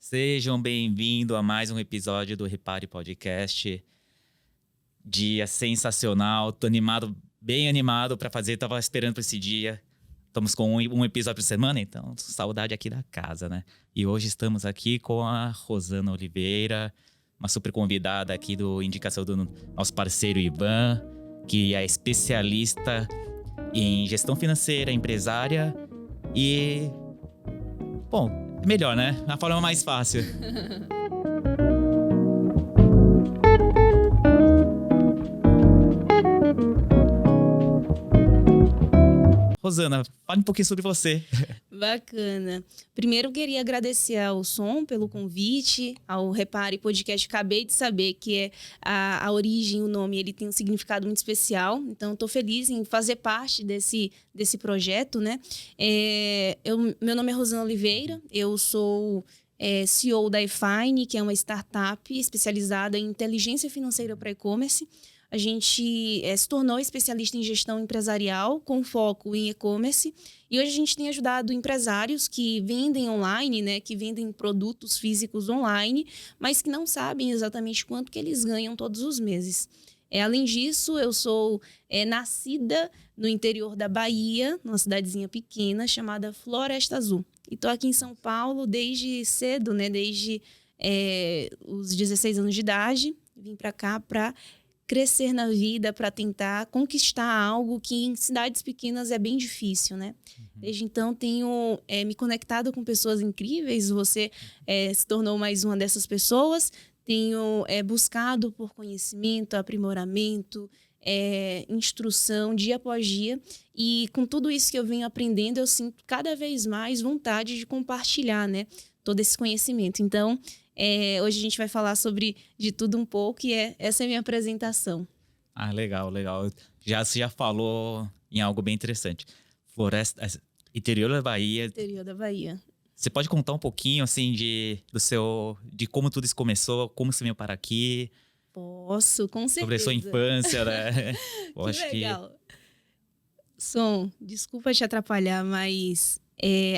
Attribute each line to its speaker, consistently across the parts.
Speaker 1: Sejam bem-vindos a mais um episódio do Repare Podcast. Dia sensacional, tô animado, bem animado para fazer, tava esperando por esse dia. Estamos com um episódio por semana, então saudade aqui da casa, né? E hoje estamos aqui com a Rosana Oliveira, uma super convidada aqui do indicação do nosso parceiro Ivan, que é especialista em gestão financeira, empresária e... Bom, é melhor, né? A forma mais fácil. Rosana, fale um pouquinho sobre você.
Speaker 2: Bacana. Primeiro, queria agradecer ao Som pelo convite, ao Repare Podcast. Acabei de saber que a origem, o nome, ele tem um significado muito especial. Então, estou feliz em fazer parte desse projeto, né? Meu nome é Rosana Oliveira, eu sou CEO da eFine, que é uma startup especializada em inteligência financeira para e-commerce. A gente se tornou especialista em gestão empresarial com foco em e-commerce e hoje a gente tem ajudado empresários que vendem online, né, que vendem produtos físicos online, mas que não sabem exatamente quanto que eles ganham todos os meses. Além disso, eu sou nascida no interior da Bahia, numa cidadezinha pequena chamada Floresta Azul. E estou aqui em São Paulo desde cedo, né, desde os 16 anos de idade. Vim para cá para crescer na vida, para tentar conquistar algo que em cidades pequenas é bem difícil, né? Desde então tenho me conectado com pessoas incríveis, você se tornou mais uma dessas pessoas. Tenho buscado por conhecimento, aprimoramento, instrução dia após dia, e com tudo isso que eu venho aprendendo, eu sinto cada vez mais vontade de compartilhar, né, todo esse conhecimento. Então, hoje a gente vai falar sobre de tudo um pouco e essa é a minha apresentação.
Speaker 1: Ah, legal, legal. Você já falou em algo bem interessante. Floresta, interior da Bahia.
Speaker 2: Interior da Bahia.
Speaker 1: Você pode contar um pouquinho, assim, de como tudo isso começou, como você veio para aqui?
Speaker 2: Posso, com certeza.
Speaker 1: Sobre a sua infância, né?
Speaker 2: Que legal. Som, desculpa te atrapalhar, mas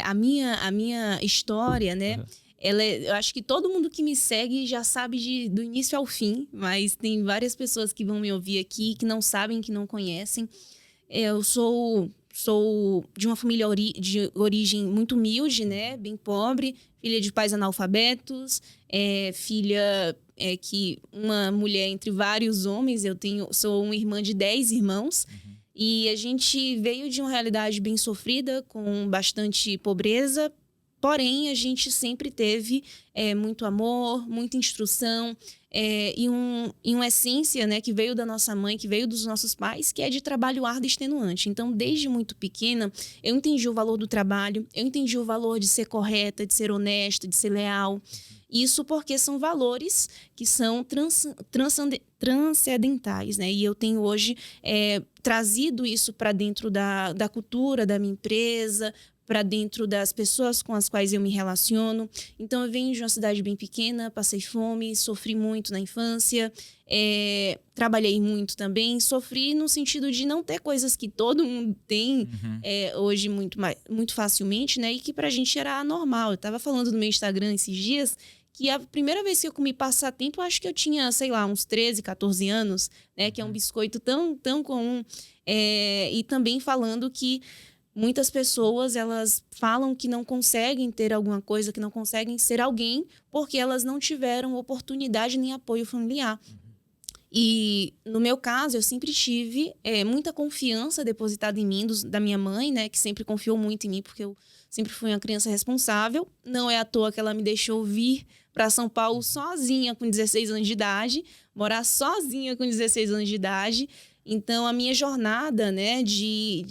Speaker 2: a minha história, né? Uhum. Eu acho que todo mundo que me segue já sabe do início ao fim, mas tem várias pessoas que vão me ouvir aqui que não sabem, que não conhecem. Eu sou de uma família de origem muito humilde, né? Bem pobre, filha de pais analfabetos, filha que uma mulher entre vários homens. Sou uma irmã de 10 irmãos. Uhum. E a gente veio de uma realidade bem sofrida, com bastante pobreza. Porém, a gente sempre teve muito amor, muita instrução e uma essência, né, que veio da nossa mãe, que veio dos nossos pais, que é de trabalho árduo e extenuante. Então, desde muito pequena, eu entendi o valor do trabalho, eu entendi o valor de ser correta, de ser honesta, de ser leal. Isso porque são valores que são transcendentais, né? E eu tenho hoje trazido isso para dentro da cultura da minha empresa, para dentro das pessoas com as quais eu me relaciono. Então, eu venho de uma cidade bem pequena, passei fome, sofri muito na infância, trabalhei muito também, sofri no sentido de não ter coisas que todo mundo tem hoje muito facilmente, né? E que pra gente era anormal. Eu estava falando no meu Instagram esses dias que a primeira vez que eu comi passatempo, eu acho que eu tinha, sei lá, uns 13, 14 anos, né? Que é um biscoito tão comum. E também falando que muitas pessoas, elas falam que não conseguem ter alguma coisa, que não conseguem ser alguém, porque elas não tiveram oportunidade nem apoio familiar. E, no meu caso, eu sempre tive muita confiança depositada em mim, da minha mãe, né, que sempre confiou muito em mim, porque eu sempre fui uma criança responsável. Não é à toa que ela me deixou vir para São Paulo sozinha com 16 anos de idade, morar sozinha com 16 anos de idade. Então, a minha jornada, né, de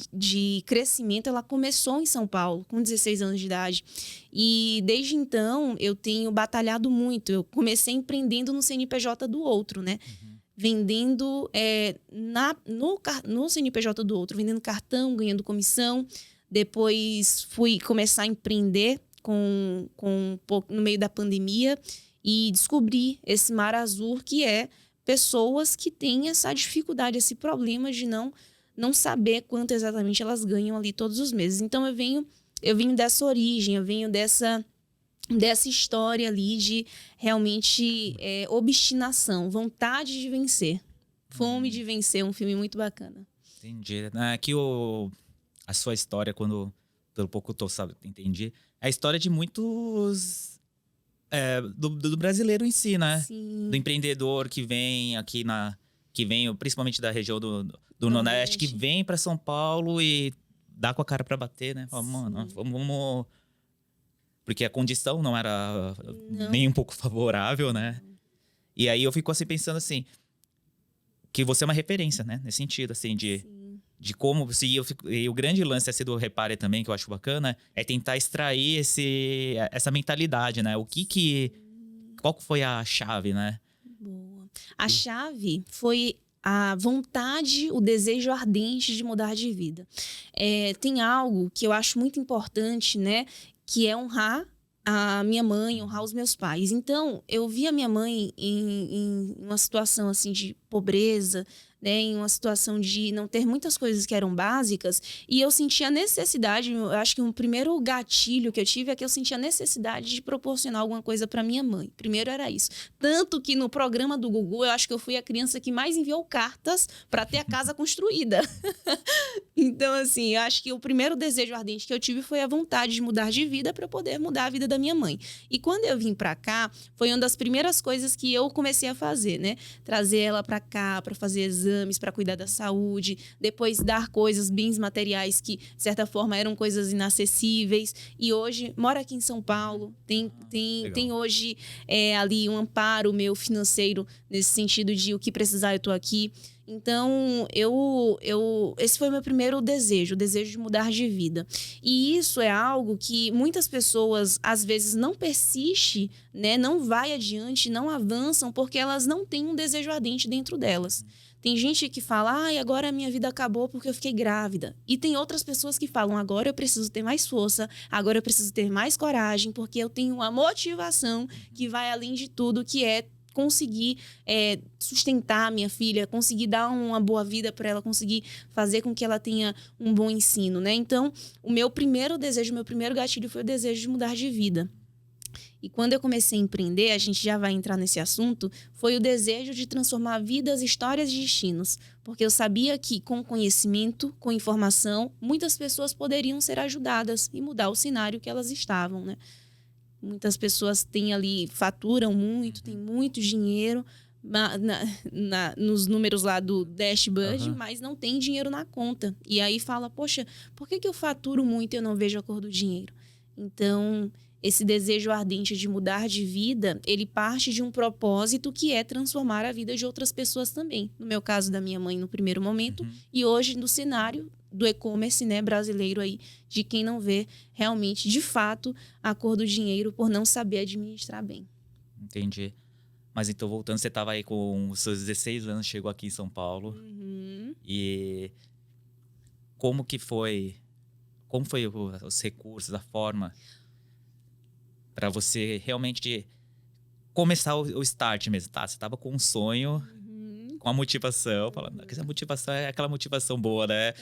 Speaker 2: crescimento, ela começou em São Paulo, com 16 anos de idade. E, desde então, eu tenho batalhado muito. Eu comecei empreendendo no CNPJ do outro, né? Uhum. Vendendo no CNPJ do outro, vendendo cartão, ganhando comissão. Depois, fui começar a empreender no meio da pandemia e descobri esse mar azul que é pessoas que têm essa dificuldade, esse problema de não saber quanto exatamente elas ganham ali todos os meses. Então, eu venho dessa origem, eu venho dessa dessa história ali de realmente obstinação, vontade de vencer. Fome de vencer, um filme muito bacana.
Speaker 1: Entendi. Aqui a sua história, quando pelo pouco eu entendi, é a história de muitos do brasileiro em si, né?
Speaker 2: Sim.
Speaker 1: Do empreendedor que vem aqui que vem principalmente da região do Nordeste, que vem para São Paulo e dá com a cara para bater, né? Fala, mano, vamos. Porque a condição não era nem um pouco favorável, né? E aí eu fico assim pensando assim, que você é uma referência, né? Nesse sentido, assim, de como... E o grande lance do Repare também, que eu acho bacana, é tentar extrair essa mentalidade, né? Qual que foi a chave, né?
Speaker 2: Boa. A chave foi a vontade, o desejo ardente de mudar de vida. Tem algo que eu acho muito importante, né? Que é honrar a minha mãe, honrar os meus pais. Então, eu vi a minha mãe em uma situação assim de pobreza, né, em uma situação de não ter muitas coisas que eram básicas, e eu senti a necessidade, eu acho que o primeiro gatilho que eu tive é que eu senti a necessidade de proporcionar alguma coisa para minha mãe. Primeiro era isso. Tanto que no programa do Gugu, eu acho que eu fui a criança que mais enviou cartas para ter a casa construída. Então, assim, eu acho que o primeiro desejo ardente que eu tive foi a vontade de mudar de vida para eu poder mudar a vida da minha mãe. E quando eu vim para cá, foi uma das primeiras coisas que eu comecei a fazer, né? Trazer ela para cá, para fazer exames, para cuidar da saúde, depois dar coisas, bens materiais que, de certa forma, eram coisas inacessíveis. E hoje, moro aqui em São Paulo, tem hoje ali um amparo meu financeiro, nesse sentido de o que precisar, eu tô aqui. Então, esse foi o meu primeiro desejo, o desejo de mudar de vida. E isso é algo que muitas pessoas, às vezes, não persistem, né? Não vai adiante, não avançam, porque elas não têm um desejo ardente dentro delas. Tem gente que fala, agora a minha vida acabou porque eu fiquei grávida. E tem outras pessoas que falam, agora eu preciso ter mais força, agora eu preciso ter mais coragem, porque eu tenho uma motivação que vai além de tudo, que é conseguir sustentar a minha filha, conseguir dar uma boa vida para ela, conseguir fazer com que ela tenha um bom ensino, né? Então, o meu primeiro desejo, o meu primeiro gatilho foi o desejo de mudar de vida. E quando eu comecei a empreender, a gente já vai entrar nesse assunto, foi o desejo de transformar vidas, histórias e destinos. Porque eu sabia que com conhecimento, com informação, muitas pessoas poderiam ser ajudadas e mudar o cenário que elas estavam, né? Muitas pessoas têm ali, faturam muito, têm muito dinheiro nos números lá do dashboard, mas não tem dinheiro na conta. E aí fala, poxa, por que eu faturo muito e eu não vejo a cor do dinheiro? Então, esse desejo ardente de mudar de vida, ele parte de um propósito que é transformar a vida de outras pessoas também. No meu caso, da minha mãe no primeiro momento, e hoje no cenário do e-commerce, né, brasileiro aí, de quem não vê realmente, de fato, a cor do dinheiro por não saber administrar bem.
Speaker 1: Entendi. Mas então, voltando, você estava aí com os seus 16 anos, chegou aqui em São Paulo. E como foi os recursos, a forma para você realmente começar o start mesmo, tá? Você estava com um sonho, com a motivação, falando que essa motivação é aquela motivação boa, né?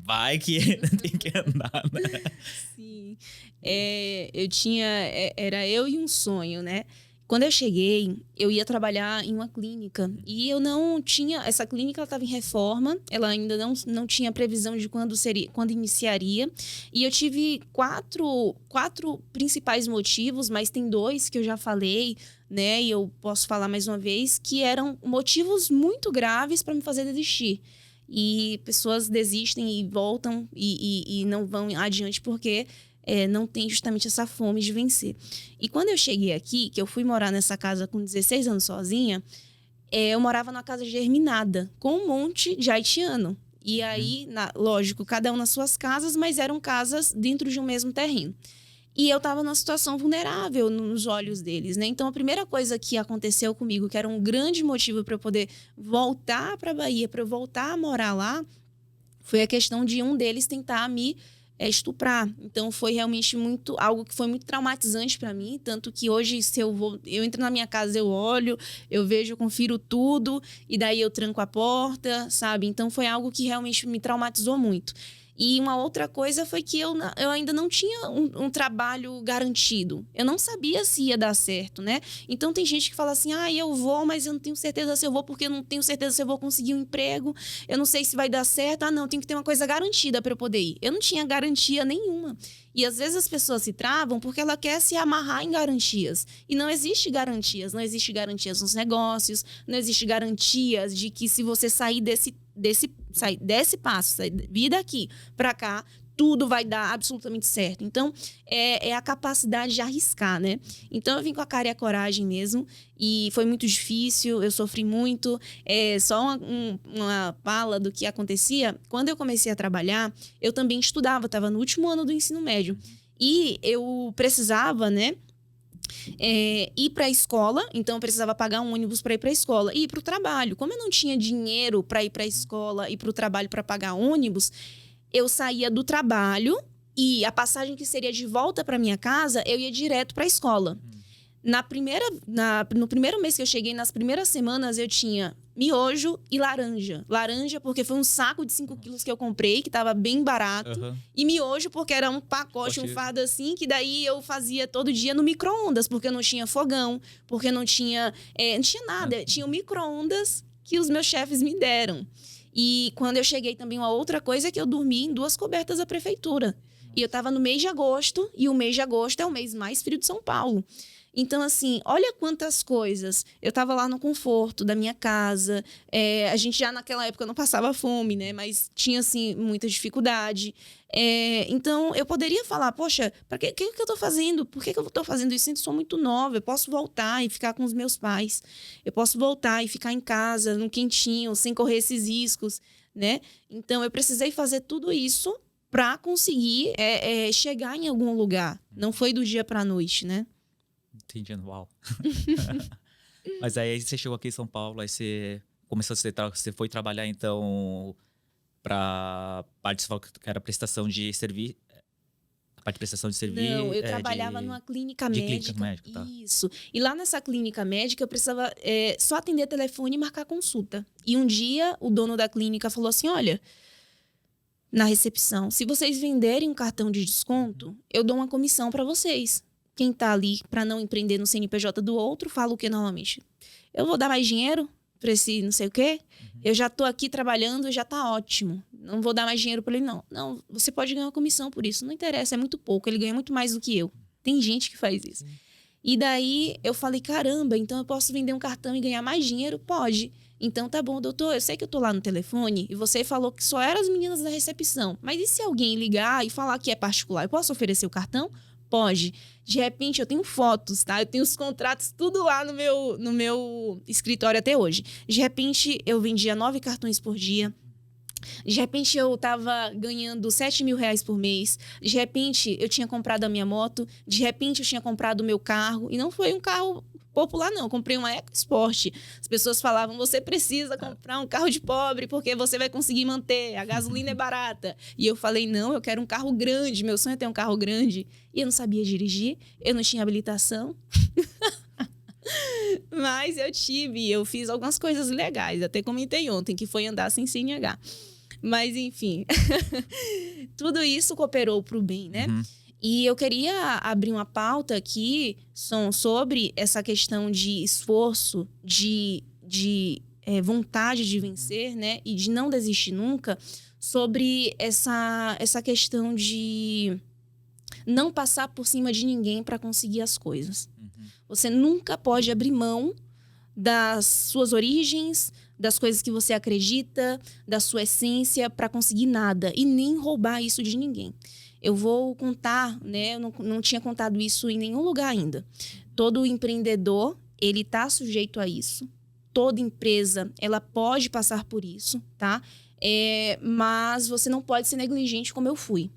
Speaker 1: Vai que tem que andar, né?
Speaker 2: Sim. Era eu e um sonho, né? Quando eu cheguei, eu ia trabalhar em uma clínica e eu não tinha... Essa clínica estava em reforma, ela ainda não tinha previsão de quando iniciaria. E eu tive quatro principais motivos, mas tem 2 que eu já falei, né? E eu posso falar mais uma vez, que eram motivos muito graves para me fazer desistir. E pessoas desistem e voltam e não vão adiante porque... não tem justamente essa fome de vencer. E quando eu cheguei aqui, que eu fui morar nessa casa com 16 anos sozinha, eu morava numa casa germinada, com um monte de haitiano. E aí, lógico, cada um nas suas casas, mas eram casas dentro de um mesmo terreno. E eu estava numa situação vulnerável nos olhos deles, né? Então, a primeira coisa que aconteceu comigo, que era um grande motivo para eu poder voltar para a Bahia, para eu voltar a morar lá, foi a questão de um deles tentar me estuprar. Então, foi realmente algo que foi muito traumatizante para mim, tanto que hoje, se eu entro na minha casa, eu olho, eu vejo, eu confiro tudo, e daí eu tranco a porta, sabe? Então, foi algo que realmente me traumatizou muito. E uma outra coisa foi que eu ainda não tinha um trabalho garantido. Eu não sabia se ia dar certo, né? Então, tem gente que fala assim, eu vou, mas eu não tenho certeza se eu vou, porque eu não tenho certeza se eu vou conseguir um emprego. Eu não sei se vai dar certo. Não, tem que ter uma coisa garantida para eu poder ir. Eu não tinha garantia nenhuma. E às vezes as pessoas se travam porque ela quer se amarrar em garantias. E não existe garantias. Não existe garantias nos negócios. Não existe garantias de que se você sair desse passo, vir daqui para cá, tudo vai dar absolutamente certo. Então, é a capacidade de arriscar, né? Então, eu vim com a cara e a coragem mesmo. E foi muito difícil, eu sofri muito. Só uma fala do que acontecia. Quando eu comecei a trabalhar, eu também estudava, estava no último ano do ensino médio. E eu precisava, né? Ir para a escola, então eu precisava pagar um ônibus para ir para a escola e ir para o trabalho. Como eu não tinha dinheiro para ir para a escola e para o trabalho para pagar ônibus, eu saía do trabalho e a passagem que seria de volta para minha casa, eu ia direto para a escola. No primeiro mês que eu cheguei, nas primeiras semanas, eu tinha miojo e laranja. Laranja porque foi um saco de 5 quilos que eu comprei, que estava bem barato. E miojo porque era um pacote, um fardo assim, que daí eu fazia todo dia no micro-ondas, porque eu não tinha fogão, porque não tinha nada. Tinha o micro-ondas que os meus chefes me deram. E quando eu cheguei também, uma outra coisa é que eu dormi em 2 cobertas da prefeitura. E eu estava no mês de agosto, e o mês de agosto é o mês mais frio de São Paulo. Então, assim, olha quantas coisas. Eu estava lá no conforto da minha casa. A gente já naquela época não passava fome, né? Mas tinha, assim, muita dificuldade. Então, eu poderia falar, poxa, para que eu estou fazendo? Por que eu estou fazendo isso? Eu sou muito nova, eu posso voltar e ficar com os meus pais. Eu posso voltar e ficar em casa, no quentinho, sem correr esses riscos, né? Então, eu precisei fazer tudo isso para conseguir chegar em algum lugar. Não foi do dia para a noite, né?
Speaker 1: Entendi, uau. Mas aí você chegou aqui em São Paulo, aí você começou você foi trabalhar então para parte que era prestação de serviço. A parte de prestação de serviço.
Speaker 2: Não, eu trabalhava numa clínica médica.
Speaker 1: Clínica médica, tá.
Speaker 2: Isso. E lá nessa clínica médica eu precisava só atender telefone e marcar consulta. E um dia o dono da clínica falou assim: olha, na recepção, se vocês venderem um cartão de desconto, eu dou uma comissão para vocês. Quem tá ali para não empreender no CNPJ do outro, fala o que normalmente? Eu vou dar mais dinheiro para esse não sei o quê? Eu já tô aqui trabalhando, já tá ótimo. Não vou dar mais dinheiro para ele, não. Não, você pode ganhar uma comissão por isso. Não interessa, é muito pouco. Ele ganha muito mais do que eu. Tem gente que faz isso. E daí eu falei, caramba, então eu posso vender um cartão e ganhar mais dinheiro? Pode. Então tá bom, doutor, eu sei que eu tô lá no telefone e você falou que só eram as meninas da recepção. Mas e se alguém ligar e falar que é particular? Eu posso oferecer o cartão? Pode. De repente, eu tenho fotos, tá? Eu tenho os contratos tudo lá no meu escritório até hoje. De repente, eu vendia 9 cartões por dia. De repente, eu tava ganhando R$7.000 por mês. De repente, eu tinha comprado a minha moto. De repente, eu tinha comprado o meu carro. E não foi um carro popular, não. Eu comprei uma EcoSport. As pessoas falavam, você precisa comprar um carro de pobre porque você vai conseguir manter. A gasolina é barata. E eu falei, não, eu quero um carro grande. Meu sonho é ter um carro grande. E eu não sabia dirigir. Eu não tinha habilitação. Mas eu fiz algumas coisas legais. Até comentei ontem, que foi andar sem CNH. Mas, enfim, tudo isso cooperou para o bem, né? E eu queria abrir uma pauta aqui sobre essa questão de esforço, de vontade de vencer, né? E de não desistir nunca, sobre essa questão de não passar por cima de ninguém para conseguir as coisas. Você nunca pode abrir mão das suas origens, das coisas que você acredita, da sua essência para conseguir nada e nem roubar isso de ninguém. Eu vou contar, né? Eu não tinha contado isso em nenhum lugar ainda. Todo empreendedor, ele tá sujeito a isso. Toda empresa, ela pode passar por isso, tá? Mas você não pode ser negligente como eu fui.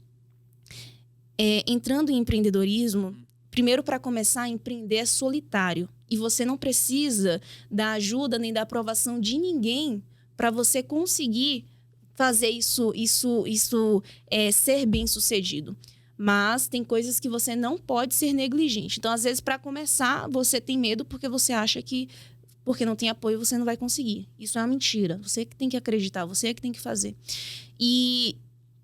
Speaker 2: Entrando em empreendedorismo, primeiro, para começar a empreender é solitário. E você não precisa da ajuda nem da aprovação de ninguém para você conseguir fazer isso ser bem sucedido. Mas tem coisas que você não pode ser negligente. Então, às vezes, para começar, você tem medo porque você acha que porque não tem apoio você não vai conseguir. Isso é uma mentira. Você que tem que acreditar, você é que tem que fazer. E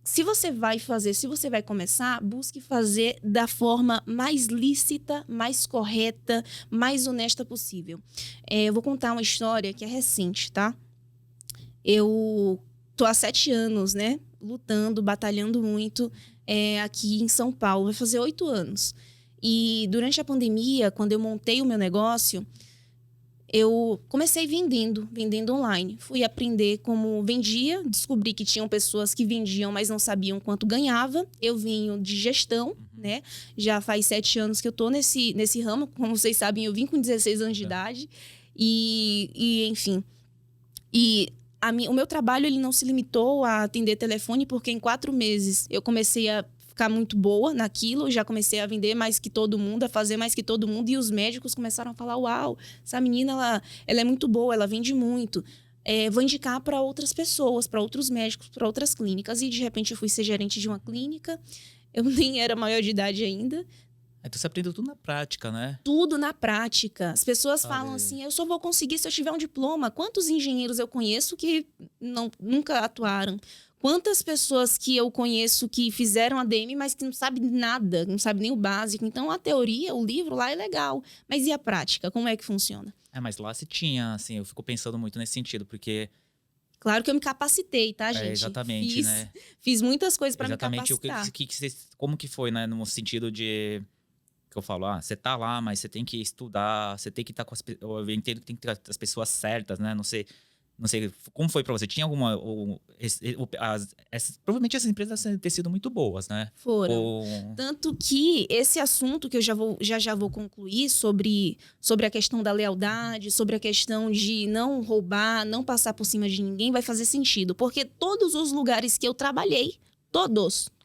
Speaker 2: se você vai começar, busque fazer da forma mais lícita, mais correta, mais honesta possível. Eu vou contar uma história que é recente, tá? Eu tô há 7 anos, né? Lutando, batalhando muito aqui em São Paulo. Vai fazer 8 anos. E durante a pandemia, quando eu montei o meu negócio, eu comecei vendendo online. Fui aprender como vendia, descobri que tinham pessoas que vendiam, mas não sabiam quanto ganhava. Eu venho de gestão, né? Já faz 7 anos que eu tô nesse ramo. Como vocês sabem, eu vim com 16 anos de idade. Enfim. O meu trabalho ele não se limitou a atender telefone, porque em 4 meses eu comecei a ficar muito boa naquilo, já comecei a vender mais que todo mundo, a fazer mais que todo mundo, e os médicos começaram a falar, uau, essa menina, ela é muito boa, ela vende muito. Vou indicar para outras pessoas, para outros médicos, para outras clínicas. E, de repente, eu fui ser gerente de uma clínica. Eu nem era maior de idade ainda.
Speaker 1: Aí você aprendeu tudo na prática, né?
Speaker 2: Tudo na prática. As pessoas falam assim, eu só vou conseguir se eu tiver um diploma. Quantos engenheiros eu conheço que nunca atuaram? Quantas pessoas que eu conheço que fizeram ADM, mas que não sabem nada, não sabem nem o básico. Então, a teoria, o livro lá é legal. Mas e a prática? Como é que funciona?
Speaker 1: Mas lá se tinha, assim, eu fico pensando muito nesse sentido, porque...
Speaker 2: Claro que eu me capacitei, tá, gente?
Speaker 1: Exatamente, né?
Speaker 2: Fiz muitas coisas para me
Speaker 1: capacitar. Como que foi, né? No sentido de... Que eu falo, você tá lá, mas você tem que estudar, você tem que estar com as... Eu entendo que tem que ter as pessoas certas, né? Não sei como foi para você. Tinha alguma... provavelmente essas empresas devem ter sido muito boas, né?
Speaker 2: Foram. Tanto que esse assunto que eu já vou concluir sobre a questão da lealdade, sobre a questão de não roubar, não passar por cima de ninguém, vai fazer sentido. Porque todos os lugares que eu trabalhei,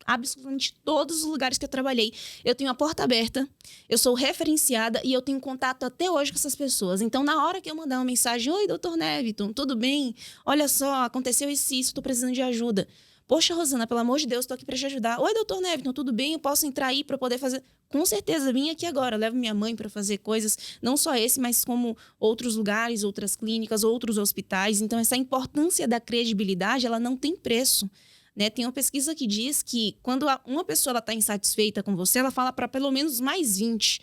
Speaker 2: absolutamente todos os lugares que eu trabalhei, eu tenho a porta aberta, eu sou referenciada e eu tenho contato até hoje com essas pessoas. Então, na hora que eu mandar uma mensagem, oi, doutor Neviton, tudo bem? Olha só, aconteceu isso, tô precisando de ajuda. Poxa, Rosana, pelo amor de Deus, tô aqui para te ajudar. Oi, doutor Neviton, tudo bem? Eu posso entrar aí para poder fazer... Com certeza, vim aqui agora, levo minha mãe para fazer coisas, não só esse, mas como outros lugares, outras clínicas, outros hospitais. Então, essa importância da credibilidade, ela não tem preço. Né? Tem uma pesquisa que diz que quando uma pessoa está insatisfeita com você, ela fala para pelo menos mais 20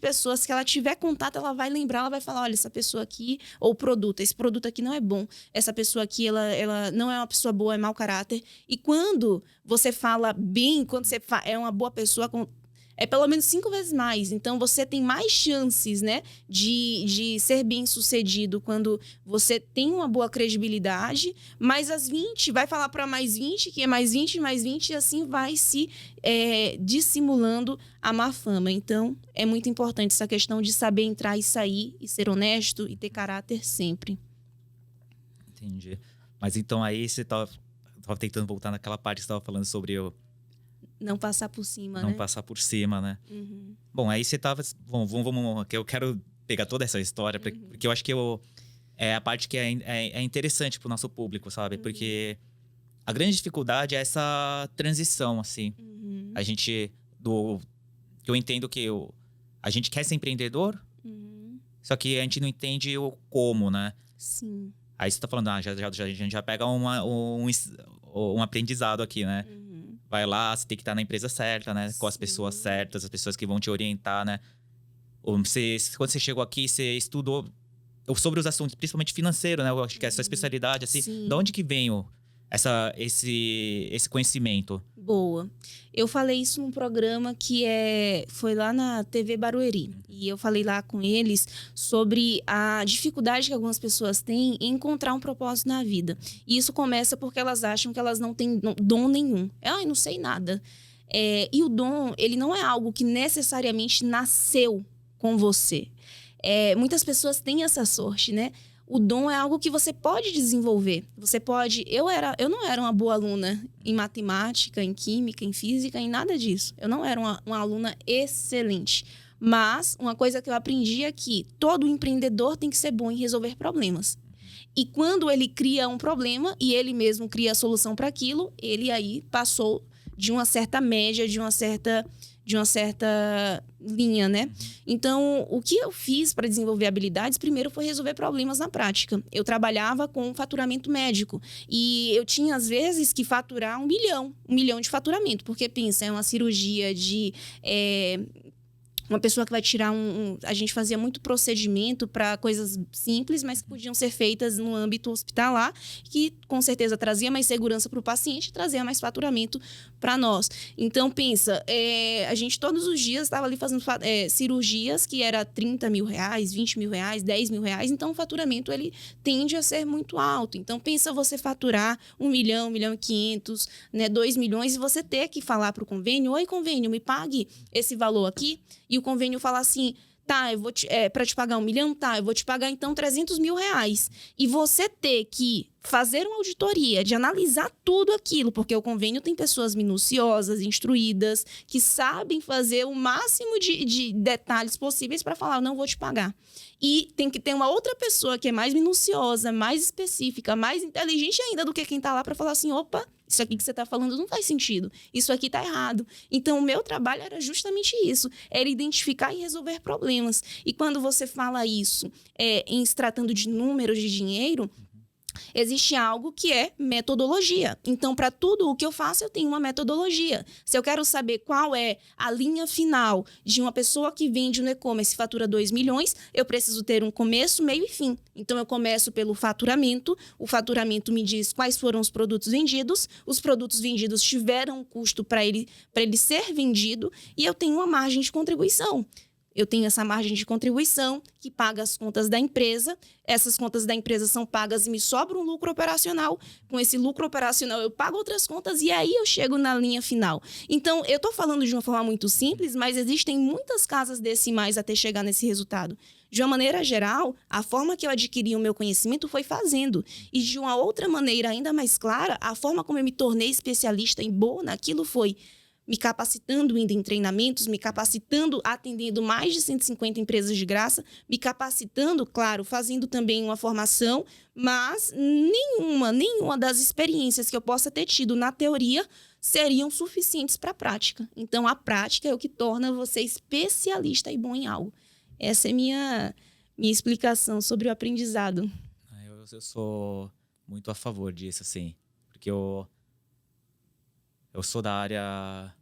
Speaker 2: pessoas que ela tiver contato, ela vai lembrar, ela vai falar, olha, essa pessoa aqui, ou esse produto aqui não é bom, essa pessoa aqui, ela não é uma pessoa boa, é mau caráter. E quando você fala bem, quando você é uma boa pessoa, é pelo menos 5 vezes mais. Então, você tem mais chances, né, de ser bem-sucedido quando você tem uma boa credibilidade, mas as 20 vai falar para mais 20, que é mais 20, mais 20, e assim vai se dissimulando a má fama. Então, é muito importante essa questão de saber entrar e sair, e ser honesto, e ter caráter sempre.
Speaker 1: Entendi. Mas então aí você tava tentando voltar naquela parte que você estava falando sobre
Speaker 2: não passar por cima,
Speaker 1: né? Não passar por cima, né?
Speaker 2: Uhum.
Speaker 1: Bom, aí você tava... Bom, vamos... Eu quero pegar toda essa história, porque eu acho que é a parte que é interessante pro nosso público, sabe? Porque a grande dificuldade é essa transição, assim. A gente... Eu entendo que a gente quer ser empreendedor, só que a gente não entende o como, né?
Speaker 2: Sim.
Speaker 1: Aí você tá falando, a gente já pega um aprendizado aqui, né? Vai lá, você tem que estar na empresa certa, né? Sim. Com as pessoas certas, as pessoas que vão te orientar, né? Quando você chegou aqui, você estudou sobre os assuntos, principalmente financeiro, né? Eu acho que é a sua especialidade, assim. Sim. De onde que vem esse conhecimento?
Speaker 2: Boa. Eu falei isso num programa que foi lá na TV Barueri. E eu falei lá com eles sobre a dificuldade que algumas pessoas têm em encontrar um propósito na vida. E isso começa porque elas acham que elas não têm dom nenhum. Eu não sei nada. E o dom, ele não é algo que necessariamente nasceu com você. Muitas pessoas têm essa sorte, né? O dom é algo que você pode desenvolver. Você pode... Eu não era uma boa aluna em matemática, em química, em física, em nada disso. Eu não era uma aluna excelente. Mas uma coisa que eu aprendi é que todo empreendedor tem que ser bom em resolver problemas. E quando ele cria um problema e ele mesmo cria a solução para aquilo, ele aí passou de uma certa média, de uma certa de uma certa linha, né? Então, o que eu fiz para desenvolver habilidades, primeiro foi resolver problemas na prática. Eu trabalhava com faturamento médico e eu tinha, às vezes, que faturar 1 milhão de faturamento, porque, pensa, é uma cirurgia de... uma pessoa que vai tirar a gente fazia muito procedimento para coisas simples, mas que podiam ser feitas no âmbito hospitalar, que com certeza trazia mais segurança para o paciente, trazia mais faturamento para nós. Então, pensa, a gente todos os dias estava ali fazendo cirurgias que era 30 mil reais, 20 mil reais, 10 mil reais, então o faturamento ele tende a ser muito alto. Então, pensa você faturar 1 milhão, 1 milhão e 500, né, 2 milhões, e você ter que falar para o convênio, oi, convênio, me pague esse valor aqui, e o convênio fala assim, tá, eu vou para te pagar 1 milhão, tá, eu vou te pagar então 300 mil reais. E você ter que fazer uma auditoria, de analisar tudo aquilo, porque o convênio tem pessoas minuciosas, instruídas, que sabem fazer o máximo de detalhes possíveis para falar, eu não vou te pagar. E tem que ter uma outra pessoa que é mais minuciosa, mais específica, mais inteligente ainda do que quem está lá para falar assim, opa, isso aqui que você está falando não faz sentido, isso aqui está errado. Então, o meu trabalho era justamente isso, era identificar e resolver problemas. E quando você fala isso em se tratando de números de dinheiro, existe algo que é metodologia. Então, para tudo o que eu faço, eu tenho uma metodologia. Se eu quero saber qual é a linha final de uma pessoa que vende no e-commerce e fatura 2 milhões, eu preciso ter um começo, meio e fim. Então, eu começo pelo faturamento. O faturamento me diz quais foram os produtos vendidos. Os produtos vendidos tiveram um custo para ele ser vendido. E eu tenho uma margem de contribuição. Eu tenho essa margem de contribuição que paga as contas da empresa. Essas contas da empresa são pagas e me sobra um lucro operacional. Com esse lucro operacional, eu pago outras contas e aí eu chego na linha final. Então, eu estou falando de uma forma muito simples, mas existem muitas casas decimais até chegar nesse resultado. De uma maneira geral, a forma que eu adquiri o meu conhecimento foi fazendo. E de uma outra maneira ainda mais clara, a forma como eu me tornei especialista e boa naquilo foi me capacitando, indo em treinamentos, me capacitando, atendendo mais de 150 empresas de graça, me capacitando, claro, fazendo também uma formação, mas nenhuma das experiências que eu possa ter tido na teoria seriam suficientes para a prática. Então, a prática é o que torna você especialista e bom em algo. Essa é minha explicação sobre o aprendizado.
Speaker 1: Eu sou muito a favor disso, assim, porque eu sou da área...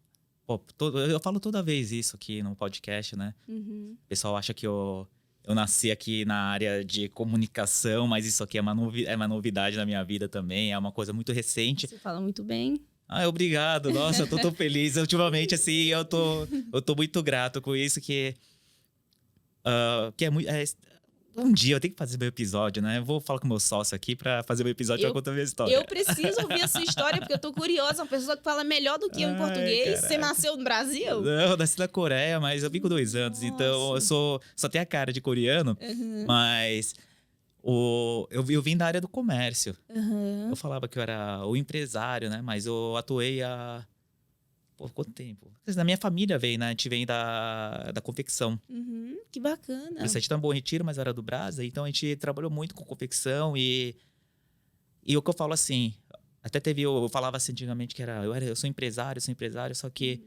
Speaker 1: Pô, eu falo toda vez isso aqui no podcast, né? O pessoal acha que eu nasci aqui na área de comunicação, mas isso aqui é uma novidade na minha vida também. É uma coisa muito recente.
Speaker 2: Você fala muito bem.
Speaker 1: Obrigado. Nossa, eu tô tão feliz. Ultimamente, assim, eu tô muito grato com isso, que é muito... Um dia eu tenho que fazer meu episódio, né? Eu vou falar com o meu sócio aqui pra fazer meu episódio pra contar a minha história.
Speaker 2: Eu preciso ouvir a sua história, porque eu tô curiosa. Uma pessoa que fala melhor do que eu em português. Caraca. Você nasceu no Brasil?
Speaker 1: Não, eu nasci na Coreia, mas eu vim com 2 anos. Nossa. Então, eu só tenho a cara de coreano. Mas eu vim da área do comércio. Eu falava que eu era o empresário, né? Mas eu atuei quanto tempo? Na minha família veio, né? A gente vem da confecção.
Speaker 2: Que bacana.
Speaker 1: A gente tá em Bom Retiro, mas era do Brasa. Então, a gente trabalhou muito com confecção. E o que eu falo assim... Até eu falava assim antigamente que eu sou empresário. Só que,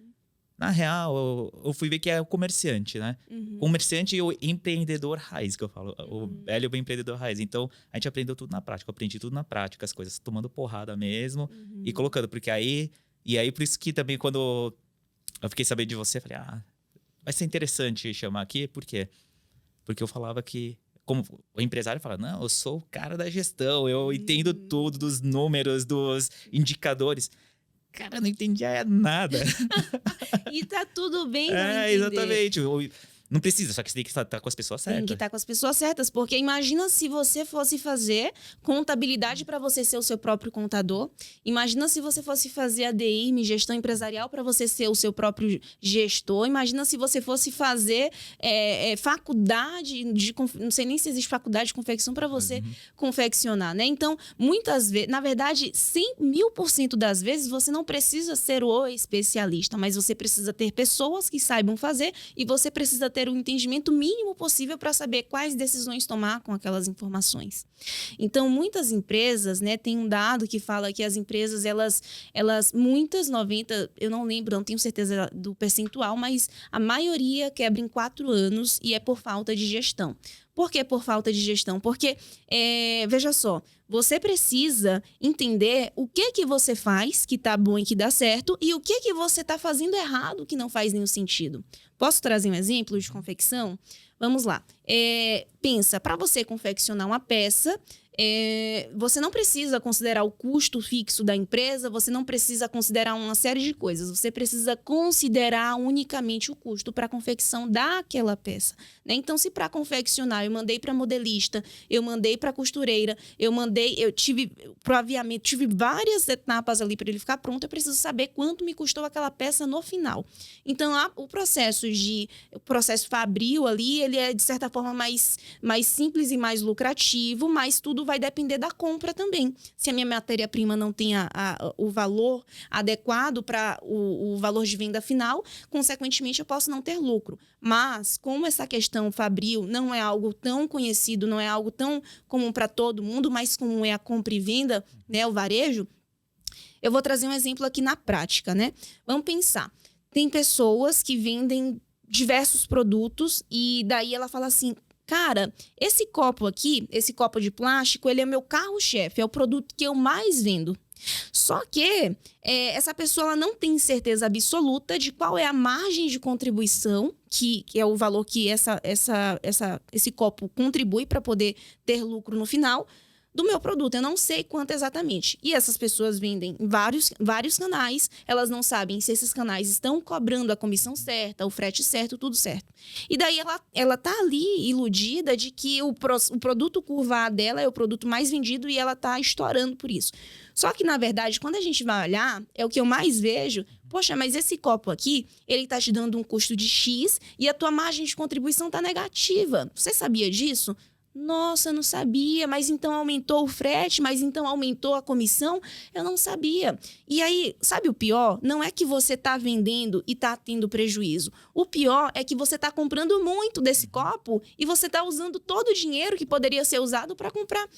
Speaker 1: na real, eu fui ver que é o comerciante, né? Comerciante e o empreendedor raiz, que eu falo. O velho empreendedor raiz. Então, a gente aprendeu tudo na prática. Eu aprendi tudo na prática. As coisas tomando porrada mesmo. E colocando. Porque aí... E aí, por isso que também, quando eu fiquei sabendo de você, eu falei, vai ser interessante chamar aqui. Por quê? Porque eu falava que, como o empresário fala, não, eu sou o cara da gestão, eu entendo tudo, dos números, dos indicadores. Cara, eu não entendia nada.
Speaker 2: E tá tudo bem não entender.
Speaker 1: Exatamente. Não precisa, só que você tem que estar com as pessoas certas.
Speaker 2: Tem que estar com as pessoas certas, porque imagina se você fosse fazer contabilidade para você ser o seu próprio contador. Imagina se você fosse fazer ADM, gestão empresarial, para você ser o seu próprio gestor. Imagina se você fosse fazer faculdade não sei nem se existe faculdade de confecção para você confeccionar, né? Então, muitas vezes, na verdade, 1000% das vezes, você não precisa ser o especialista, mas você precisa ter pessoas que saibam fazer e você precisa ter o entendimento mínimo possível para saber quais decisões tomar com aquelas informações. Então, muitas empresas, né, tem um dado que fala que as empresas, muitas, 90, eu não lembro, não tenho certeza do percentual, mas a maioria quebra em 4 anos e é por falta de gestão. Por que por falta de gestão? Porque, veja só, você precisa entender o que você faz que tá bom e que dá certo e o que você tá fazendo errado que não faz nenhum sentido. Posso trazer um exemplo de confecção? Vamos lá. Pensa, para você confeccionar uma peça, você não precisa considerar o custo fixo da empresa, você não precisa considerar uma série de coisas. Você precisa considerar unicamente o custo para a confecção daquela peça, né? Então, se para confeccionar eu mandei para modelista, eu mandei para costureira, eu tive pro aviamento, tive várias etapas ali para ele ficar pronto, eu preciso saber quanto me custou aquela peça no final. Então, o processo fabril ali, ele é de certa forma mais simples e mais lucrativo, mas tudo vai depender da compra também. Se a minha matéria-prima não tem o valor adequado para o valor de venda final, consequentemente eu posso não ter lucro. Mas, como essa questão fabril não é algo tão conhecido, não é algo tão comum para todo mundo, mas comum é a compra e venda, né, o varejo, eu vou trazer um exemplo aqui na prática, né? Vamos pensar. Tem pessoas que vendem diversos produtos e daí ela fala assim: cara, esse copo aqui, esse copo de plástico, ele é meu carro-chefe, é o produto que eu mais vendo. Só que essa pessoa ela não tem certeza absoluta de qual é a margem de contribuição, que é o valor que esse copo contribui para poder ter lucro no final do meu produto. Eu não sei quanto exatamente. E essas pessoas vendem vários canais, elas não sabem se esses canais estão cobrando a comissão certa, o frete certo, tudo certo. E daí ela tá ali iludida de que o produto curva A dela é o produto mais vendido e ela tá estourando por isso. Só que, na verdade, quando a gente vai olhar, é o que eu mais vejo: poxa, mas esse copo aqui, ele tá te dando um custo de X e a tua margem de contribuição tá negativa. Você sabia disso? Nossa, eu não sabia, mas então aumentou o frete, mas então aumentou a comissão? Eu não sabia. E aí, sabe o pior? Não é que você está vendendo e está tendo prejuízo. O pior é que você está comprando muito desse copo e você está usando todo o dinheiro que poderia ser usado para comprar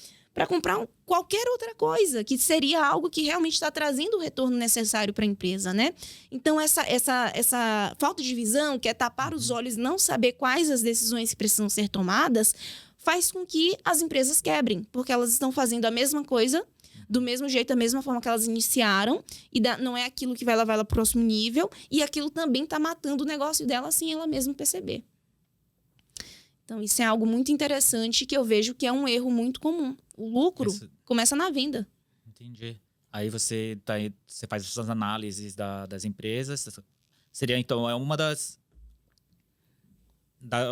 Speaker 2: qualquer outra coisa, que seria algo que realmente está trazendo o retorno necessário para a empresa, né? Então, essa falta de visão, que é tapar os olhos e não saber quais as decisões que precisam ser tomadas, faz com que as empresas quebrem, porque elas estão fazendo a mesma coisa, do mesmo jeito, da mesma forma que elas iniciaram, e não é aquilo que vai levar ela para o próximo nível, e aquilo também está matando o negócio dela sem ela mesma perceber. Então, isso é algo muito interessante que eu vejo que é um erro muito comum. O lucro começa na venda.
Speaker 1: Entendi. Aí você faz essas análises das empresas. Seria, então,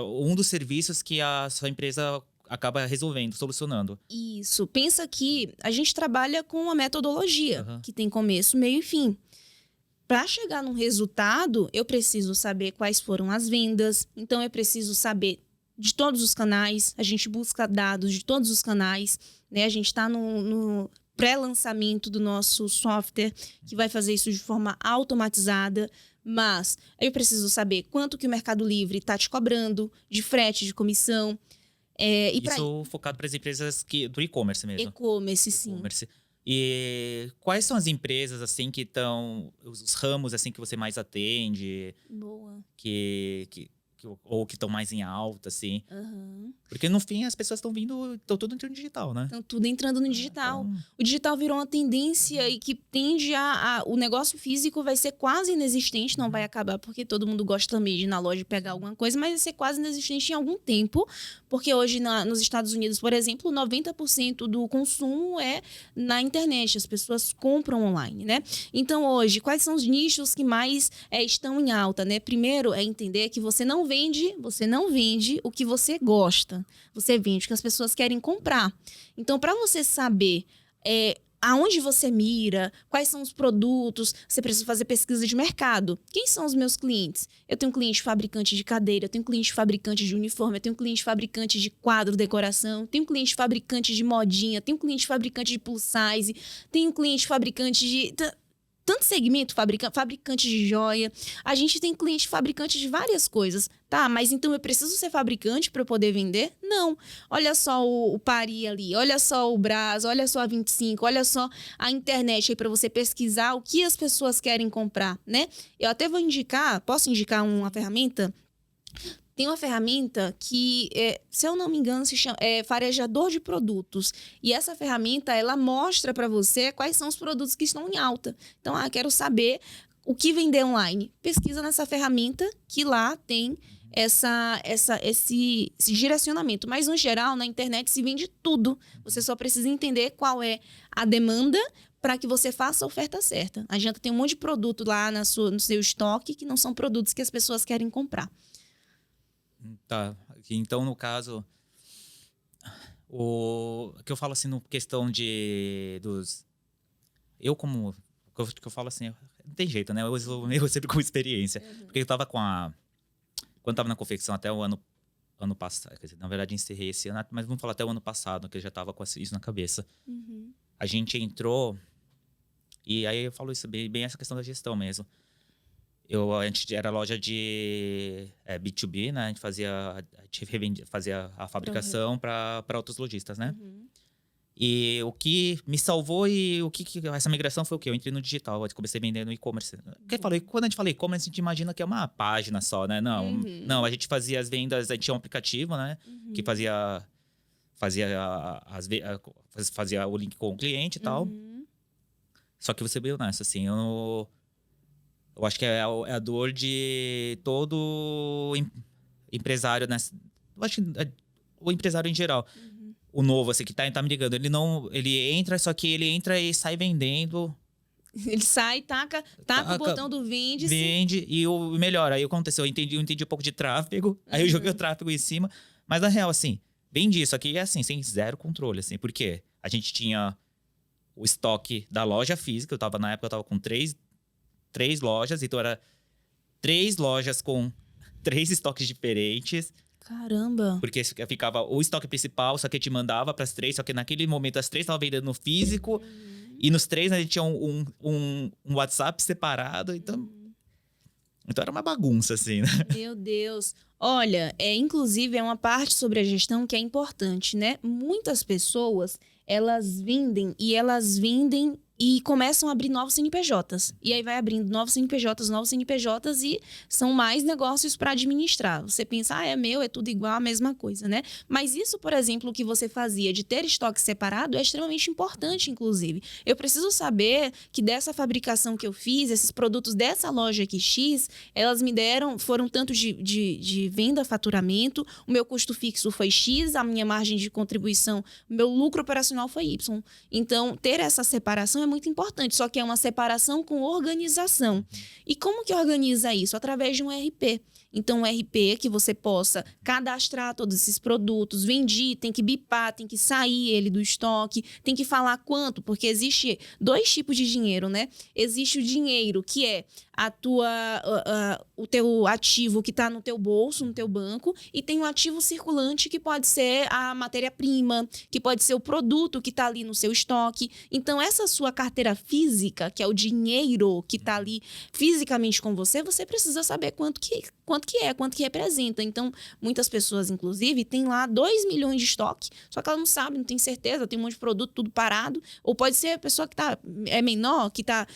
Speaker 1: um dos serviços que a sua empresa acaba resolvendo, solucionando.
Speaker 2: Isso. Pensa que a gente trabalha com uma metodologia que tem começo, meio e fim. Para chegar num resultado, eu preciso saber quais foram as vendas. Então, eu preciso saber de todos os canais. A gente busca dados de todos os canais, né? A gente está no pré-lançamento do nosso software, que vai fazer isso de forma automatizada. Mas eu preciso saber quanto que o Mercado Livre está te cobrando de frete, de comissão.
Speaker 1: Isso focado para as empresas do e-commerce mesmo.
Speaker 2: E-commerce, sim.
Speaker 1: E-commerce. E quais são as empresas, assim, que estão... Os ramos, assim, que você mais atende?
Speaker 2: Boa.
Speaker 1: Ou que estão mais em alta, assim.
Speaker 2: Uhum.
Speaker 1: Porque, no fim, as pessoas estão tudo entrando no digital, né?
Speaker 2: Estão tudo entrando no digital.
Speaker 1: Então...
Speaker 2: O digital virou uma tendência e que tende o negócio físico vai ser quase inexistente, não vai acabar, porque todo mundo gosta também de ir na loja e pegar alguma coisa, mas vai ser quase inexistente em algum tempo, porque hoje nos Estados Unidos, por exemplo, 90% do consumo é na internet, as pessoas compram online, né? Então, hoje, quais são os nichos que mais estão em alta, né? Primeiro é entender que você não vende o que você gosta. Você vende o que as pessoas querem comprar. Então, para você saber aonde você mira, quais são os produtos, você precisa fazer pesquisa de mercado. Quem são os meus clientes? Eu tenho cliente fabricante de cadeira, eu tenho cliente fabricante de uniforme, eu tenho cliente fabricante de quadro, decoração, eu tenho cliente fabricante de modinha, eu tenho cliente fabricante de plus size, tenho cliente fabricante de... tanto segmento, fabricante de joia. A gente tem cliente fabricante de várias coisas. Tá, mas então eu preciso ser fabricante para eu poder vender? Não. Olha só o Pari ali, olha só o Brás, olha só a 25, olha só a internet aí para você pesquisar o que as pessoas querem comprar, né? Eu até vou indicar, posso indicar uma ferramenta? Tem uma ferramenta que, se eu não me engano, se chama farejador de produtos. E essa ferramenta, ela mostra para você quais são os produtos que estão em alta. Então, quero saber o que vender online. Pesquisa nessa ferramenta que lá tem esse direcionamento. Mas, no geral, na internet se vende tudo. Você só precisa entender qual é a demanda para que você faça a oferta certa. A Janta tem um monte de produto lá no seu estoque que não são produtos que as pessoas querem comprar.
Speaker 1: Tá, então no caso, o que eu falo assim, no questão eu como, que eu falo assim, não tem jeito, né? Eu uso eu sempre com experiência. Porque eu tava quando eu tava na confecção até o ano passado, quer dizer, na verdade encerrei esse ano, mas vamos falar até o ano passado, que eu já tava com isso na cabeça. A gente entrou, e aí eu falo isso bem essa questão da gestão mesmo. A gente era loja de B2B, né? A gente fazia a fabricação para outros lojistas, né? E o que me salvou e essa migração foi o quê? Eu entrei no digital, eu comecei a vender no e-commerce. Quando a gente fala e-commerce, a gente imagina que é uma página só, né? Não, a gente fazia as vendas, a gente tinha um aplicativo, né? Que fazia o link com o cliente e tal. Só que você veio nessa, assim, eu acho que é a dor de todo empresário, né? Eu acho que o empresário em geral. O novo, assim, que tá me ligando. Ele entra, só que ele entra e sai vendendo.
Speaker 2: Ele sai, taca o botão do vende.
Speaker 1: Vende, e o melhor, aí aconteceu, eu entendi um pouco de tráfego, aí eu joguei o tráfego em cima. Mas na real, assim, vendi isso aqui, assim, sem zero controle, assim. Por quê? A gente tinha o estoque da loja física, na época eu tava com três lojas, então era 3 lojas com 3 estoques diferentes.
Speaker 2: Caramba!
Speaker 1: Porque ficava o estoque principal, só que a gente mandava para as 3, só que naquele momento as 3 estavam vendendo no físico, e nos 3 a gente tinha um WhatsApp separado, então era uma bagunça, assim, né?
Speaker 2: Meu Deus! Olha, inclusive é uma parte sobre a gestão que é importante, né? Muitas pessoas, elas vendem e começam a abrir novos CNPJs. E aí vai abrindo novos CNPJs e são mais negócios para administrar. Você pensa, é meu, é tudo igual, a mesma coisa, né? Mas isso, por exemplo, o que você fazia de ter estoque separado é extremamente importante, inclusive. Eu preciso saber que dessa fabricação que eu fiz, esses produtos dessa loja aqui X, elas foram tanto de venda, faturamento, o meu custo fixo foi X, a minha margem de contribuição, o meu lucro operacional foi Y. Então, ter essa separação é muito importante, só que é uma separação com organização. E como que organiza isso? Através de um RP. Então, um RP que você possa cadastrar todos esses produtos, vendi, tem que bipar, tem que sair ele do estoque, tem que falar quanto, porque existe 2 tipos de dinheiro, né? Existe o dinheiro que é o teu ativo que está no teu bolso, no teu banco, e tem um ativo circulante que pode ser a matéria-prima, que pode ser o produto que está ali no seu estoque. Então, essa sua carteira física, que é o dinheiro que está ali fisicamente com você precisa saber quanto que representa. Então, muitas pessoas, inclusive, têm lá 2 milhões de estoque, só que ela não sabe, não tem certeza, tem um monte de produto tudo parado, ou pode ser a pessoa que é menor, que está...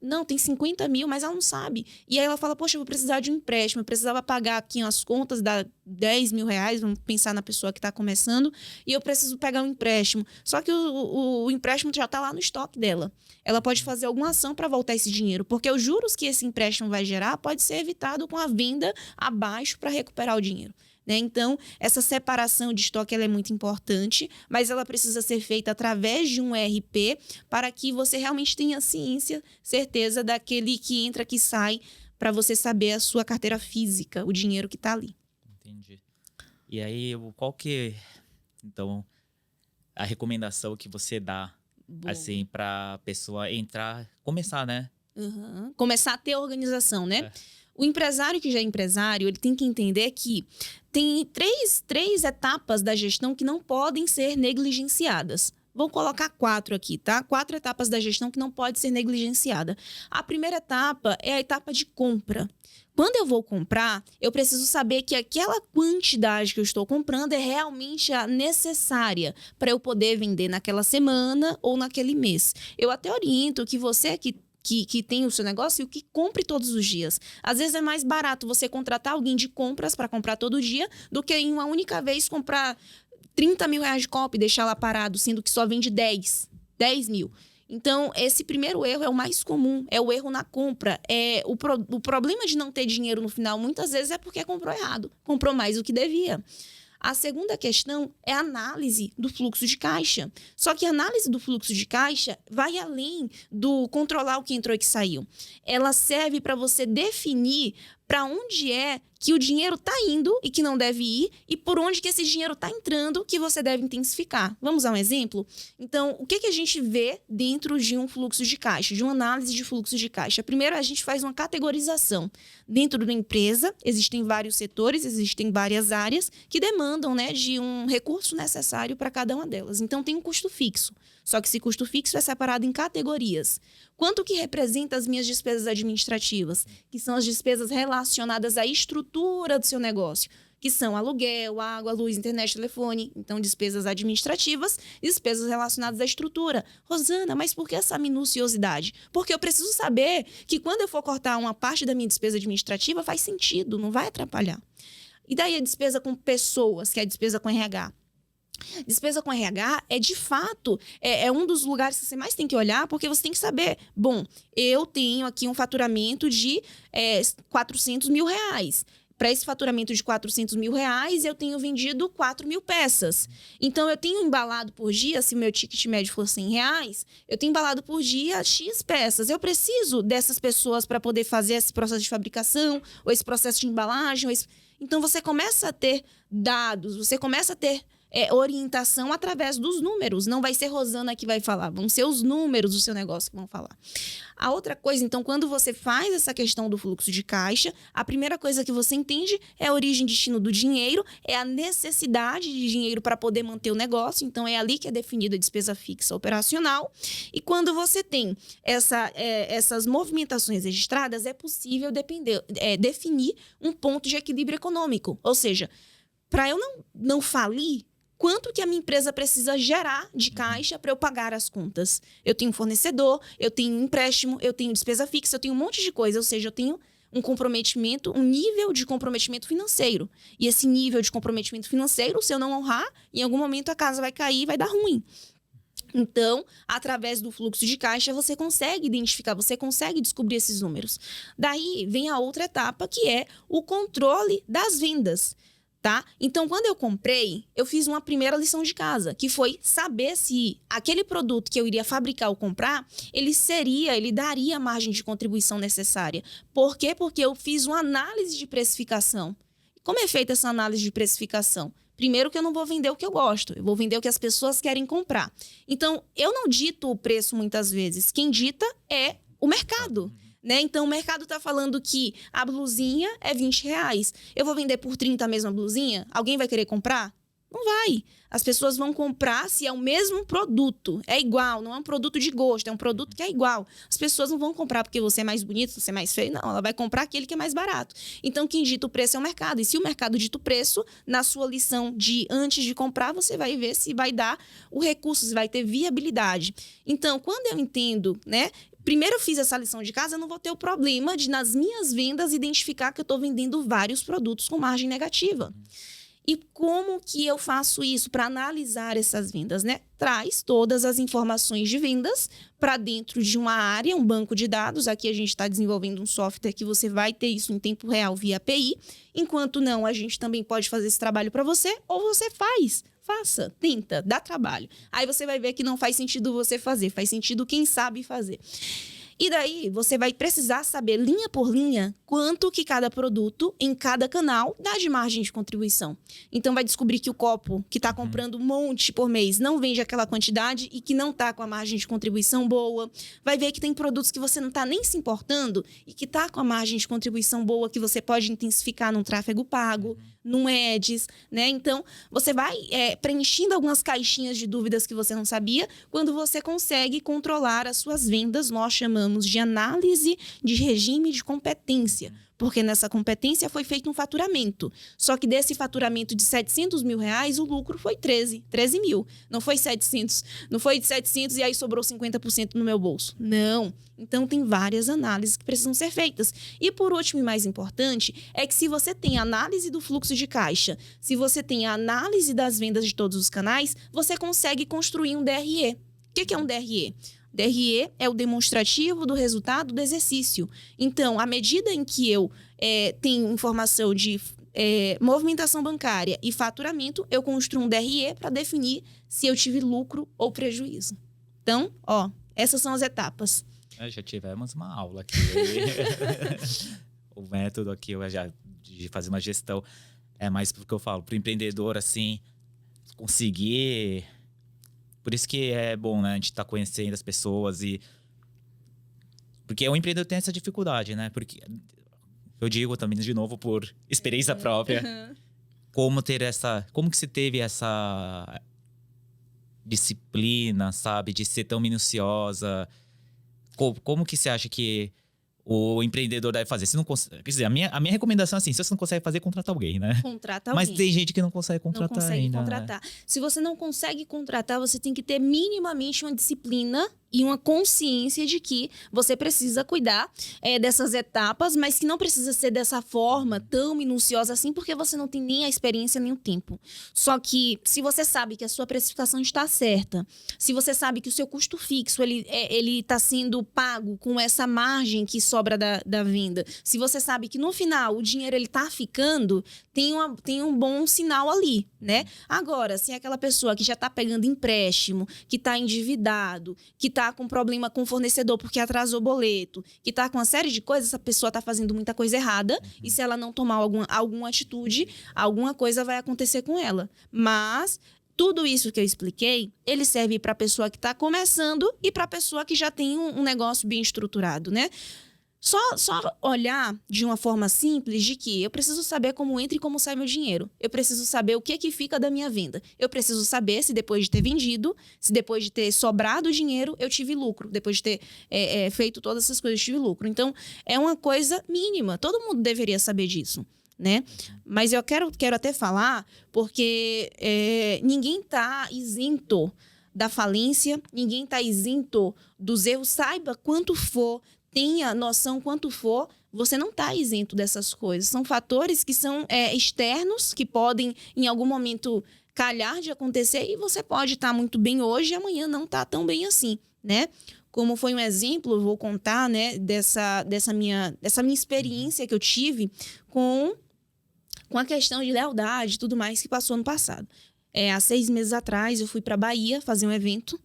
Speaker 2: Não, tem 50 mil, mas ela não sabe. E aí ela fala, poxa, eu vou precisar de um empréstimo, eu precisava pagar aqui as contas, dá 10 mil reais, vamos pensar na pessoa que está começando, e eu preciso pegar um empréstimo. Só que o empréstimo já está lá no estoque dela. Ela pode fazer alguma ação para voltar esse dinheiro, porque os juros que esse empréstimo vai gerar pode ser evitado com a venda abaixo para recuperar o dinheiro. Né? Então, essa separação de estoque ela é muito importante, mas ela precisa ser feita através de um ERP para que você realmente tenha ciência, certeza daquele que entra, que sai, para você saber a sua carteira física, o dinheiro que está ali.
Speaker 1: Entendi. E aí, qual que... Então, a recomendação que você dá, assim, para a pessoa entrar, começar, né?
Speaker 2: Começar a ter organização, né? O empresário que já é empresário, ele tem que entender que tem três etapas da gestão que não podem ser negligenciadas. Vou colocar 4 aqui, tá? 4 etapas da gestão que não pode ser negligenciada. A primeira etapa é a etapa de compra. Quando eu vou comprar, eu preciso saber que aquela quantidade que eu estou comprando é realmente a necessária para eu poder vender naquela semana ou naquele mês. Eu até oriento que você que tem o seu negócio, que compre todos os dias. Às vezes é mais barato você contratar alguém de compras para comprar todo dia do que em uma única vez comprar 30 mil reais de copo e deixar lá parado, sendo que só vende 10 mil. Então, esse primeiro erro é o mais comum, é o erro na compra. O problema de não ter dinheiro no final, muitas vezes, é porque comprou errado, comprou mais do que devia. A segunda questão é a análise do fluxo de caixa. Só que a análise do fluxo de caixa vai além do controlar o que entrou e que saiu. Ela serve para você definir para onde é que o dinheiro está indo e que não deve ir e por onde que esse dinheiro está entrando que você deve intensificar. Vamos dar um exemplo? Então, o que a gente vê dentro de um fluxo de caixa, de uma análise de fluxo de caixa? Primeiro, a gente faz uma categorização. Dentro da empresa, existem vários setores, existem várias áreas que demandam, né, de um recurso necessário para cada uma delas. Então, tem um custo fixo. Só que esse custo fixo é separado em categorias. Quanto que representa as minhas despesas administrativas? Que são as despesas relacionadas à estrutura do seu negócio, que são aluguel, água, luz, internet, telefone. Então, despesas administrativas e despesas relacionadas à estrutura. Rosana, mas por que essa minuciosidade? Porque eu preciso saber que quando eu for cortar uma parte da minha despesa administrativa, faz sentido, não vai atrapalhar. E daí a despesa com pessoas, que é a despesa com RH. Despesa com RH é, de fato, um dos lugares que você mais tem que olhar, porque você tem que saber, bom, eu tenho aqui um faturamento de 400 mil reais. Para esse faturamento de 400 mil reais, eu tenho vendido 4 mil peças. Então, eu tenho embalado por dia, se o meu ticket médio for 100 reais, eu tenho embalado por dia X peças. Eu preciso dessas pessoas para poder fazer esse processo de fabricação, ou esse processo de embalagem. Então, você começa a ter dados, você começa a ter orientação através dos números. Não vai ser Rosana que vai falar, vão ser os números do seu negócio que vão falar. A outra coisa, então, quando você faz essa questão do fluxo de caixa, a primeira coisa que você entende é a origem e destino do dinheiro, é a necessidade de dinheiro para poder manter o negócio. Então, é ali que é definida a despesa fixa operacional. E quando você tem essas movimentações registradas, é possível definir um ponto de equilíbrio econômico. Ou seja, para eu não falir, quanto que a minha empresa precisa gerar de caixa para eu pagar as contas? Eu tenho fornecedor, eu tenho empréstimo, eu tenho despesa fixa, eu tenho um monte de coisa. Ou seja, eu tenho um comprometimento, um nível de comprometimento financeiro. E esse nível de comprometimento financeiro, se eu não honrar, em algum momento a casa vai cair e vai dar ruim. Então, através do fluxo de caixa, você consegue identificar, você consegue descobrir esses números. Daí vem a outra etapa, que é o controle das vendas. Tá? Então, quando eu comprei, eu fiz uma primeira lição de casa, que foi saber se aquele produto que eu iria fabricar ou comprar, ele daria a margem de contribuição necessária. Por quê? Porque eu fiz uma análise de precificação. Como é feita essa análise de precificação? Primeiro que eu não vou vender o que eu gosto, eu vou vender o que as pessoas querem comprar. Então, eu não dito o preço muitas vezes, quem dita é o mercado. Né? Então, o mercado está falando que a blusinha é 20 reais. Eu vou vender por 30 a mesma blusinha? Alguém vai querer comprar? Não vai. As pessoas vão comprar se é o mesmo produto. É igual, não é um produto de gosto, é um produto que é igual. As pessoas não vão comprar porque você é mais bonito, você é mais feio. Não, ela vai comprar aquele que é mais barato. Então, quem dita o preço é o mercado. E se o mercado dita o preço, na sua lição de antes de comprar, você vai ver se vai dar o recurso, se vai ter viabilidade. Então, quando eu entendo, né? Primeiro eu fiz essa lição de casa, eu não vou ter o problema de, nas minhas vendas, identificar que eu estou vendendo vários produtos com margem negativa. E como que eu faço isso para analisar essas vendas, né? Traz todas as informações de vendas para dentro de uma área, um banco de dados. Aqui a gente está desenvolvendo um software que você vai ter isso em tempo real via API. Enquanto não, a gente também pode fazer esse trabalho para você, ou você faça, tenta, dá trabalho. Aí você vai ver que não faz sentido você fazer, faz sentido quem sabe fazer. E daí, você vai precisar saber, linha por linha, quanto que cada produto, em cada canal, dá de margem de contribuição. Então, vai descobrir que o copo, que está comprando um monte por mês, não vende aquela quantidade e que não está com a margem de contribuição boa. Vai ver que tem produtos que você não está nem se importando e que está com a margem de contribuição boa, que você pode intensificar num tráfego pago, num Ads, né? Então, você vai preenchendo algumas caixinhas de dúvidas que você não sabia, quando você consegue controlar as suas vendas. Nós chamamos de análise de regime de competência, porque nessa competência foi feito um faturamento. Só que desse faturamento de R$700 mil, o lucro foi 13 mil. Não foi 700. Não foi de 700 e aí sobrou 50% no meu bolso. Não. Então, tem várias análises que precisam ser feitas. E, por último e mais importante, é que se você tem análise do fluxo de caixa, se você tem a análise das vendas de todos os canais, você consegue construir um DRE. O que é um DRE? DRE é o demonstrativo do resultado do exercício. Então, à medida em que eu tenho informação de movimentação bancária e faturamento, eu construo um DRE para definir se eu tive lucro ou prejuízo. Então, essas são as etapas.
Speaker 1: Já tivemos uma aula aqui. O método aqui de fazer uma gestão é mais porque eu falo, para o empreendedor, assim, conseguir... Por isso que é bom, né? A gente tá conhecendo as pessoas porque o empreendedor tem essa dificuldade, né? Porque eu digo também, de novo, por experiência própria, como que se teve essa disciplina, sabe? De ser tão minuciosa. Como que você acha que o empreendedor deve fazer? Se não consegue, quer dizer, a minha recomendação é assim, se você não consegue fazer, contrata alguém, né?
Speaker 2: Contrata alguém.
Speaker 1: Mas tem gente que não consegue contratar
Speaker 2: não consegue
Speaker 1: ainda,
Speaker 2: contratar.
Speaker 1: Né?
Speaker 2: Se você não consegue contratar, você tem que ter minimamente uma disciplina e uma consciência de que você precisa cuidar dessas etapas, mas que não precisa ser dessa forma tão minuciosa assim, porque você não tem nem a experiência nem o tempo. Só que se você sabe que a sua precificação está certa, se você sabe que o seu custo fixo ele está sendo pago com essa margem que sobra da venda, se você sabe que no final o dinheiro ele está ficando, tem um bom sinal ali, né? Agora, se é aquela pessoa que já está pegando empréstimo, que está endividado, que está com problema com o fornecedor porque atrasou o boleto, que está com uma série de coisas, essa pessoa está fazendo muita coisa errada e se ela não tomar alguma atitude, alguma coisa vai acontecer com ela. Mas tudo isso que eu expliquei, ele serve para a pessoa que está começando e para a pessoa que já tem um negócio bem estruturado, né? Só olhar de uma forma simples de que eu preciso saber como entra e como sai meu dinheiro. Eu preciso saber o que fica da minha venda. Eu preciso saber se depois de ter vendido, se depois de ter sobrado dinheiro, eu tive lucro. Depois de ter feito todas essas coisas, eu tive lucro. Então, é uma coisa mínima. Todo mundo deveria saber disso, né? Mas eu quero até falar, porque ninguém está isento da falência, ninguém está isento dos erros. Saiba quanto for, tenha noção quanto for, você não está isento dessas coisas. São fatores que são externos, que podem, em algum momento, calhar de acontecer e você pode estar muito bem hoje e amanhã não tá tão bem assim, né? Como foi um exemplo, eu vou contar, né, dessa minha experiência que eu tive com a questão de lealdade e tudo mais que passou no passado. Há 6 meses atrás, eu fui para Bahia fazer um evento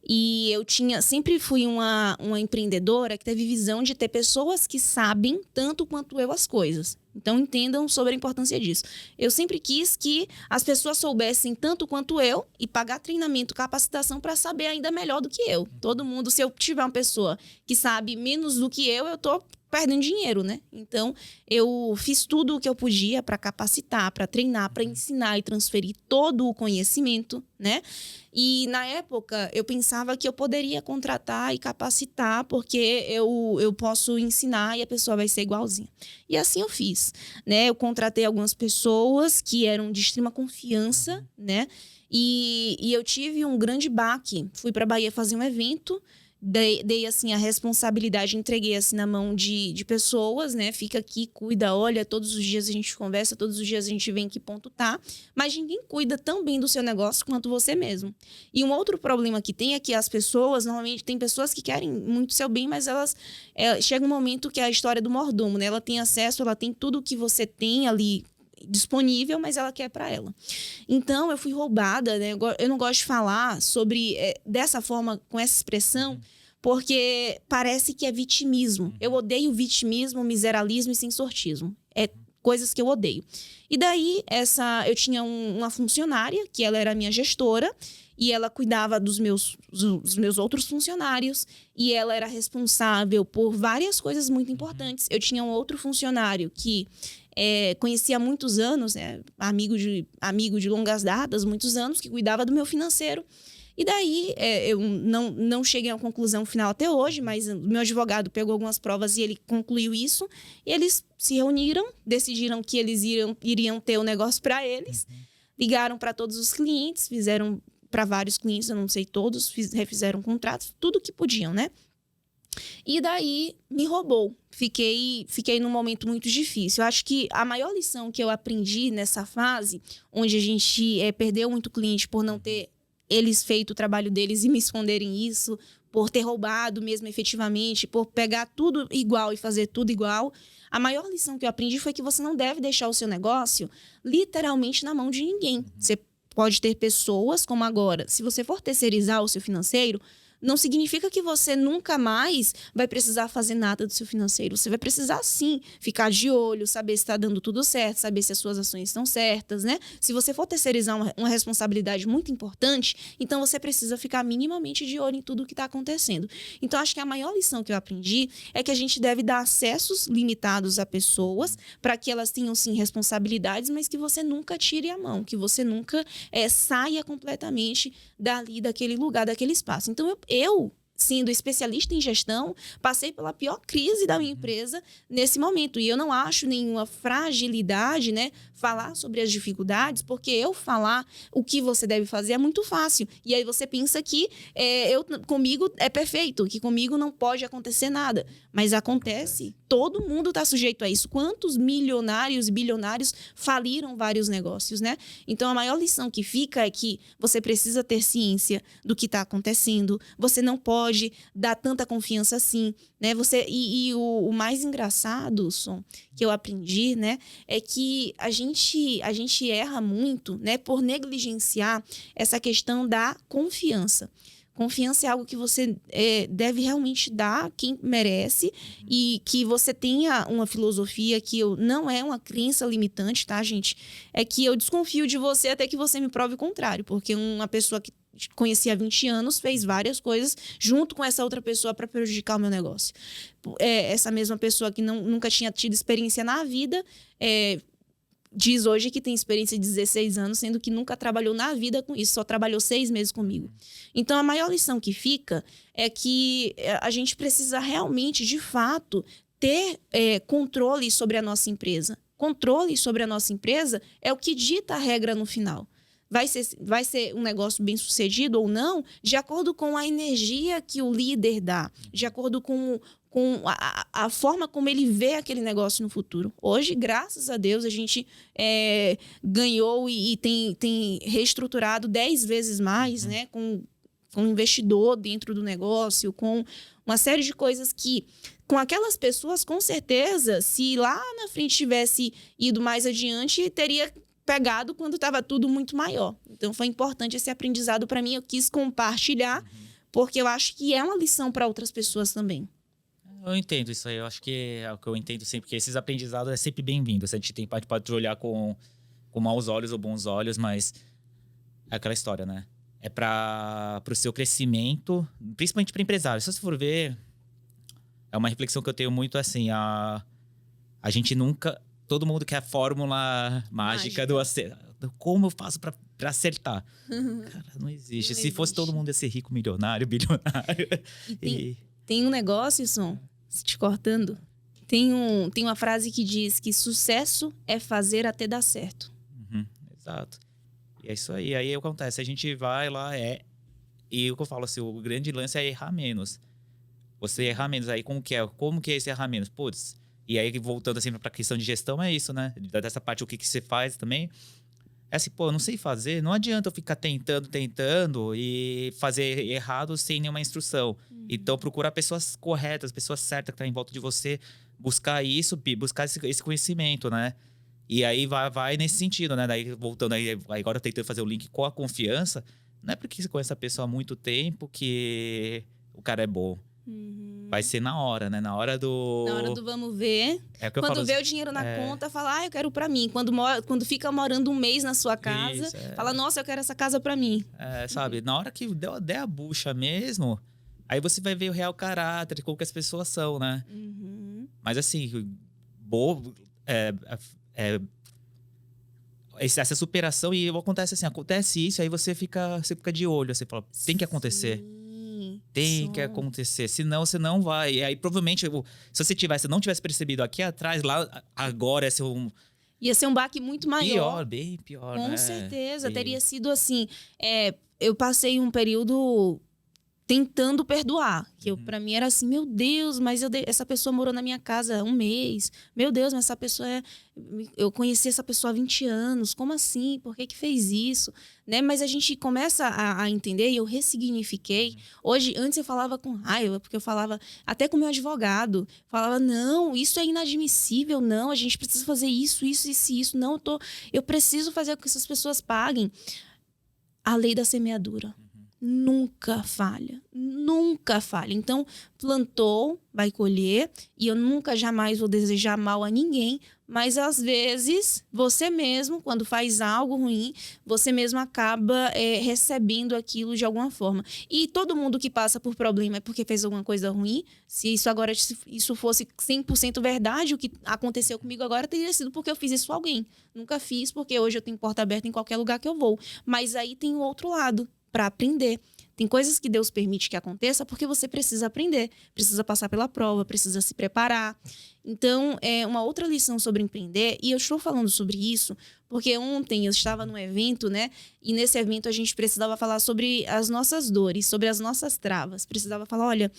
Speaker 2: e eu sempre fui uma empreendedora que teve visão de ter pessoas que sabem tanto quanto eu as coisas. Então, entendam sobre a importância disso. Eu sempre quis que as pessoas soubessem tanto quanto eu e pagar treinamento, capacitação para saber ainda melhor do que eu. Todo mundo, se eu tiver uma pessoa que sabe menos do que eu tô perdendo dinheiro, né? Então, eu fiz tudo o que eu podia para capacitar, para treinar, para ensinar e transferir todo o conhecimento, né? E, na época, eu pensava que eu poderia contratar e capacitar porque eu posso ensinar e a pessoa vai ser igualzinha. E assim eu fiz, né? Eu contratei algumas pessoas que eram de extrema confiança, né? E eu tive um grande baque. Fui para Bahia fazer um evento, dei assim a responsabilidade, entreguei assim na mão de pessoas, né? Fica aqui, cuida, olha, todos os dias a gente conversa, todos os dias a gente vê em que ponto tá, mas ninguém cuida tão bem do seu negócio quanto você mesmo. E um outro problema que tem é que as pessoas, normalmente tem pessoas que querem muito seu bem, mas chega um momento que é a história do mordomo, né? Ela tem acesso, ela tem tudo que você tem ali disponível, mas ela quer para ela. Então, eu fui roubada, né? Eu não gosto de falar sobre dessa forma, com essa expressão, porque parece que é vitimismo. Eu odeio vitimismo, miseralismo e sensortismo. É coisas que eu odeio. E daí, eu tinha uma funcionária, que ela era minha gestora, e ela cuidava dos meus outros funcionários, e ela era responsável por várias coisas muito importantes. Eu tinha um outro funcionário que conhecia há muitos anos, amigo de longas datas, muitos anos, que cuidava do meu financeiro. E daí, eu não cheguei a uma conclusão final até hoje, mas o meu advogado pegou algumas provas e ele concluiu isso. E eles se reuniram, decidiram que eles iriam ter o negócio para eles. Ligaram para todos os clientes, fizeram para vários clientes, eu não sei todos, refizeram contratos, tudo que podiam, né? E daí, me roubou. Fiquei num momento muito difícil. Eu acho que a maior lição que eu aprendi nessa fase, onde a gente perdeu muito cliente por não ter eles feito o trabalho deles e me esconderem isso, por ter roubado mesmo efetivamente, por pegar tudo igual e fazer tudo igual. A maior lição que eu aprendi foi que você não deve deixar o seu negócio literalmente na mão de ninguém. Você pode ter pessoas, como agora, se você for terceirizar o seu financeiro, não significa que você nunca mais vai precisar fazer nada do seu financeiro. Você vai precisar, sim, ficar de olho, saber se está dando tudo certo, saber se as suas ações estão certas, né? Se você for terceirizar uma responsabilidade muito importante, então você precisa ficar minimamente de olho em tudo o que está acontecendo. Então, acho que a maior lição que eu aprendi é que a gente deve dar acessos limitados a pessoas para que elas tenham, sim, responsabilidades, mas que você nunca tire a mão, que você nunca saia completamente daquele lugar, daquele espaço. Então, eu, sendo especialista em gestão, passei pela pior crise da minha empresa nesse momento. E eu não acho nenhuma fragilidade, né, falar sobre as dificuldades, porque eu falar o que você deve fazer é muito fácil. E aí você pensa que comigo é perfeito, que comigo não pode acontecer nada. Mas acontece. Todo mundo está sujeito a isso. Quantos milionários e bilionários faliram vários negócios, né? Então, a maior lição que fica é que você precisa ter ciência do que está acontecendo. Você não pode dar tanta confiança assim, né? O mais engraçado, Som, que eu aprendi, né, é que a gente erra muito, né, por negligenciar essa questão da confiança. Confiança é algo que você deve realmente dar a quem merece e que você tenha uma filosofia que não é uma crença limitante, tá, gente? É que eu desconfio de você até que você me prove o contrário, porque uma pessoa que conheci há 20 anos fez várias coisas junto com essa outra pessoa para prejudicar o meu negócio. Essa mesma pessoa que nunca tinha tido experiência na vida diz hoje que tem experiência de 16 anos, sendo que nunca trabalhou na vida com isso, só trabalhou 6 meses comigo. Então, a maior lição que fica é que a gente precisa realmente, de fato, ter controle sobre a nossa empresa. Controle sobre a nossa empresa é o que dita a regra no final. Vai ser um negócio bem sucedido ou não, de acordo com a energia que o líder dá, de acordo com a forma como ele vê aquele negócio no futuro. Hoje, graças a Deus, a gente ganhou e tem reestruturado 10 vezes mais, né, com investidor dentro do negócio, com uma série de coisas que, com aquelas pessoas, com certeza, se lá na frente tivesse ido mais adiante, teria pegado quando estava tudo muito maior. Então, foi importante esse aprendizado para mim. Eu quis compartilhar, porque eu acho que é uma lição para outras pessoas também.
Speaker 1: Eu entendo isso aí. Eu acho que é o que eu entendo sempre, que esses aprendizados é sempre bem-vindo. A gente pode olhar com maus olhos ou bons olhos, mas é aquela história, né? É para o seu crescimento, principalmente para empresário. Se você for ver, é uma reflexão que eu tenho muito assim, a gente nunca... Todo mundo quer a fórmula mágica do acerto. Como eu faço para acertar? Cara, não existe. Se fosse todo mundo ia ser rico, milionário, bilionário.
Speaker 2: Tem um negócio, Som, se te cortando. Tem uma frase que diz que sucesso é fazer até dar certo.
Speaker 1: Exato. E é isso aí. Aí acontece. A gente vai lá, e o que eu falo assim, o grande lance é errar menos. Você errar menos. Aí como que é? Como que é esse errar menos? Putz... E aí, voltando assim para a questão de gestão, é isso, né? Dessa parte, o que você faz também. É assim, eu não sei fazer. Não adianta eu ficar tentando e fazer errado sem nenhuma instrução. Então, procurar pessoas corretas, pessoas certas que estão em volta de você. Buscar isso, buscar esse conhecimento, né? E aí, vai nesse sentido, né? Daí, voltando aí, agora tentando fazer o link com a confiança. Não é porque você conhece a pessoa há muito tempo que o cara é bom. Vai ser na hora, né? Na hora do...
Speaker 2: Na hora do vamos ver.
Speaker 1: É o que eu
Speaker 2: Quando
Speaker 1: falo,
Speaker 2: vê o dinheiro na conta, fala, eu quero pra mim. Quando fica morando um mês na sua casa, fala, nossa, eu quero essa casa pra mim.
Speaker 1: Sabe? Na hora que der a bucha mesmo, aí você vai ver o real caráter, como que as pessoas são, né? Mas assim, essa superação, e acontece assim, acontece isso, aí você fica de olho, você fala, tem que acontecer. Tem que acontecer, senão você não vai. E aí, provavelmente, se você não tivesse percebido aqui atrás, lá agora
Speaker 2: ia ser um baque muito maior.
Speaker 1: Bem pior,
Speaker 2: Com
Speaker 1: né?
Speaker 2: certeza, teria sido assim. Eu passei um período tentando perdoar. Que pra mim era assim, meu Deus, mas essa pessoa morou na minha casa 1 mês. Meu Deus, mas essa pessoa eu conheci essa pessoa há 20 anos. Como assim? Por que fez isso? Né? Mas a gente começa a entender, e eu ressignifiquei. Hoje, antes eu falava com raiva, porque eu falava até com o meu advogado. Falava, não, isso é inadmissível, não, a gente precisa fazer isso. Não, eu preciso fazer com que essas pessoas paguem. A lei da semeadura. Nunca falha. Nunca falha. Então, plantou, vai colher. E eu nunca, jamais vou desejar mal a ninguém. Mas, às vezes, você mesmo, quando faz algo ruim, você mesmo acaba recebendo aquilo de alguma forma. E todo mundo que passa por problema é porque fez alguma coisa ruim. Se isso fosse 100% verdade, o que aconteceu comigo agora teria sido porque eu fiz isso a alguém. Nunca fiz, porque hoje eu tenho porta aberta em qualquer lugar que eu vou. Mas aí tem o outro lado. Para aprender. Tem coisas que Deus permite que aconteça porque você precisa aprender, precisa passar pela prova, precisa se preparar. Então, é uma outra lição sobre empreender, e eu estou falando sobre isso porque ontem eu estava num evento, né? E nesse evento a gente precisava falar sobre as nossas dores, sobre as nossas travas. Precisava falar, olha,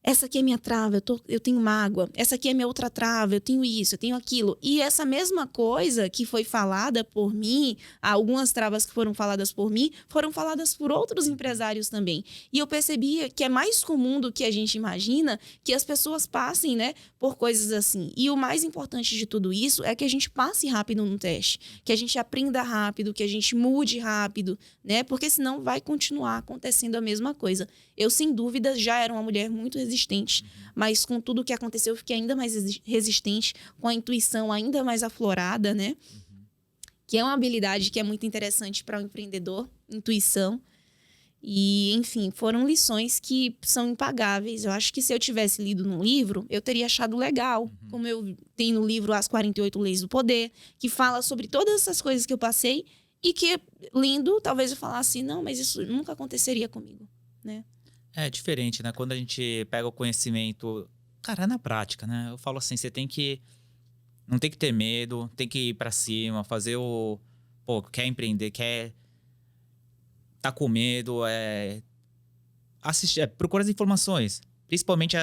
Speaker 2: essa aqui é minha trava, eu tenho mágoa. Essa aqui é minha outra trava, eu tenho isso, eu tenho aquilo. E essa mesma coisa que foi falada por mim, algumas travas que foram faladas por mim, foram faladas por outros empresários também. E eu percebi que é mais comum do que a gente imagina que as pessoas passem, né, por coisas assim. E o mais importante de tudo isso é que a gente passe rápido no teste, que a gente aprenda rápido, que a gente mude rápido, né? Porque senão vai continuar acontecendo a mesma coisa. Eu, sem dúvida, já era uma mulher muito resistente, mas com tudo o que aconteceu, eu fiquei ainda mais resistente, com a intuição ainda mais aflorada, né? Que é uma habilidade que é muito interessante para o empreendedor, intuição. E, enfim, foram lições que são impagáveis. Eu acho que se eu tivesse lido num livro, eu teria achado legal. Como eu tenho no livro As 48 Leis do Poder, que fala sobre todas essas coisas que eu passei e que, lendo, talvez eu falasse, não, mas isso nunca aconteceria comigo, né?
Speaker 1: É diferente, né? Quando a gente pega o conhecimento, cara, é na prática, né? Eu falo assim, não tem que ter medo, tem que ir pra cima, fazer quer empreender, tá com medo, assistir, procura as informações, principalmente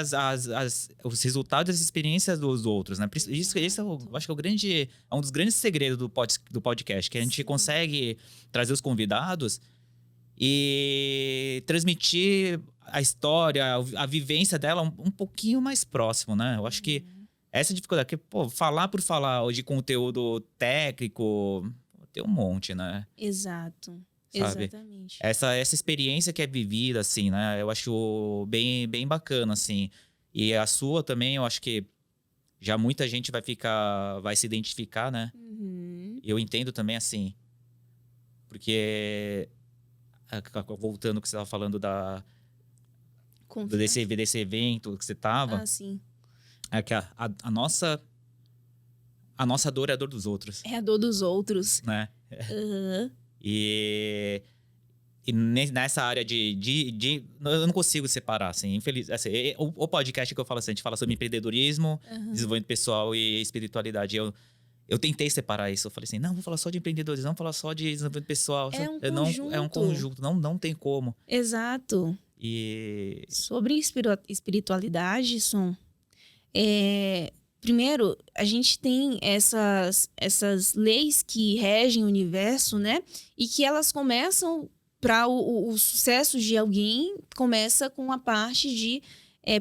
Speaker 1: os resultados e as experiências dos outros, né? Isso eu acho que é um dos grandes segredos do podcast, que a gente consegue trazer os convidados e transmitir a história, a vivência dela um pouquinho mais próximo, né? Eu acho que essa dificuldade, porque, falar por falar de conteúdo técnico, tem um monte, né?
Speaker 2: Exato.
Speaker 1: Sabe?
Speaker 2: Exatamente.
Speaker 1: Essa experiência que é vivida, assim, né? Eu acho bem, bem bacana, assim. E a sua também, eu acho que já muita gente vai se identificar, né? Eu entendo também, assim, porque voltando ao que você estava falando desse evento que você estava.
Speaker 2: Ah, sim.
Speaker 1: É que a nossa dor é a dor dos outros.
Speaker 2: É a dor dos outros.
Speaker 1: Né? E nessa área eu não consigo separar, assim, infeliz. Assim, o podcast que eu falo assim, a gente fala sobre empreendedorismo, desenvolvimento pessoal e espiritualidade. Eu tentei separar isso. Eu falei assim, não, vou falar só de empreendedorismo, não vou falar só de desenvolvimento pessoal. É um conjunto, não tem como.
Speaker 2: Exato.
Speaker 1: E...
Speaker 2: Sobre espiritualidade, Som, primeiro, a gente tem essas leis que regem o universo, né? E que elas começam, para o sucesso de alguém, começa com a parte de,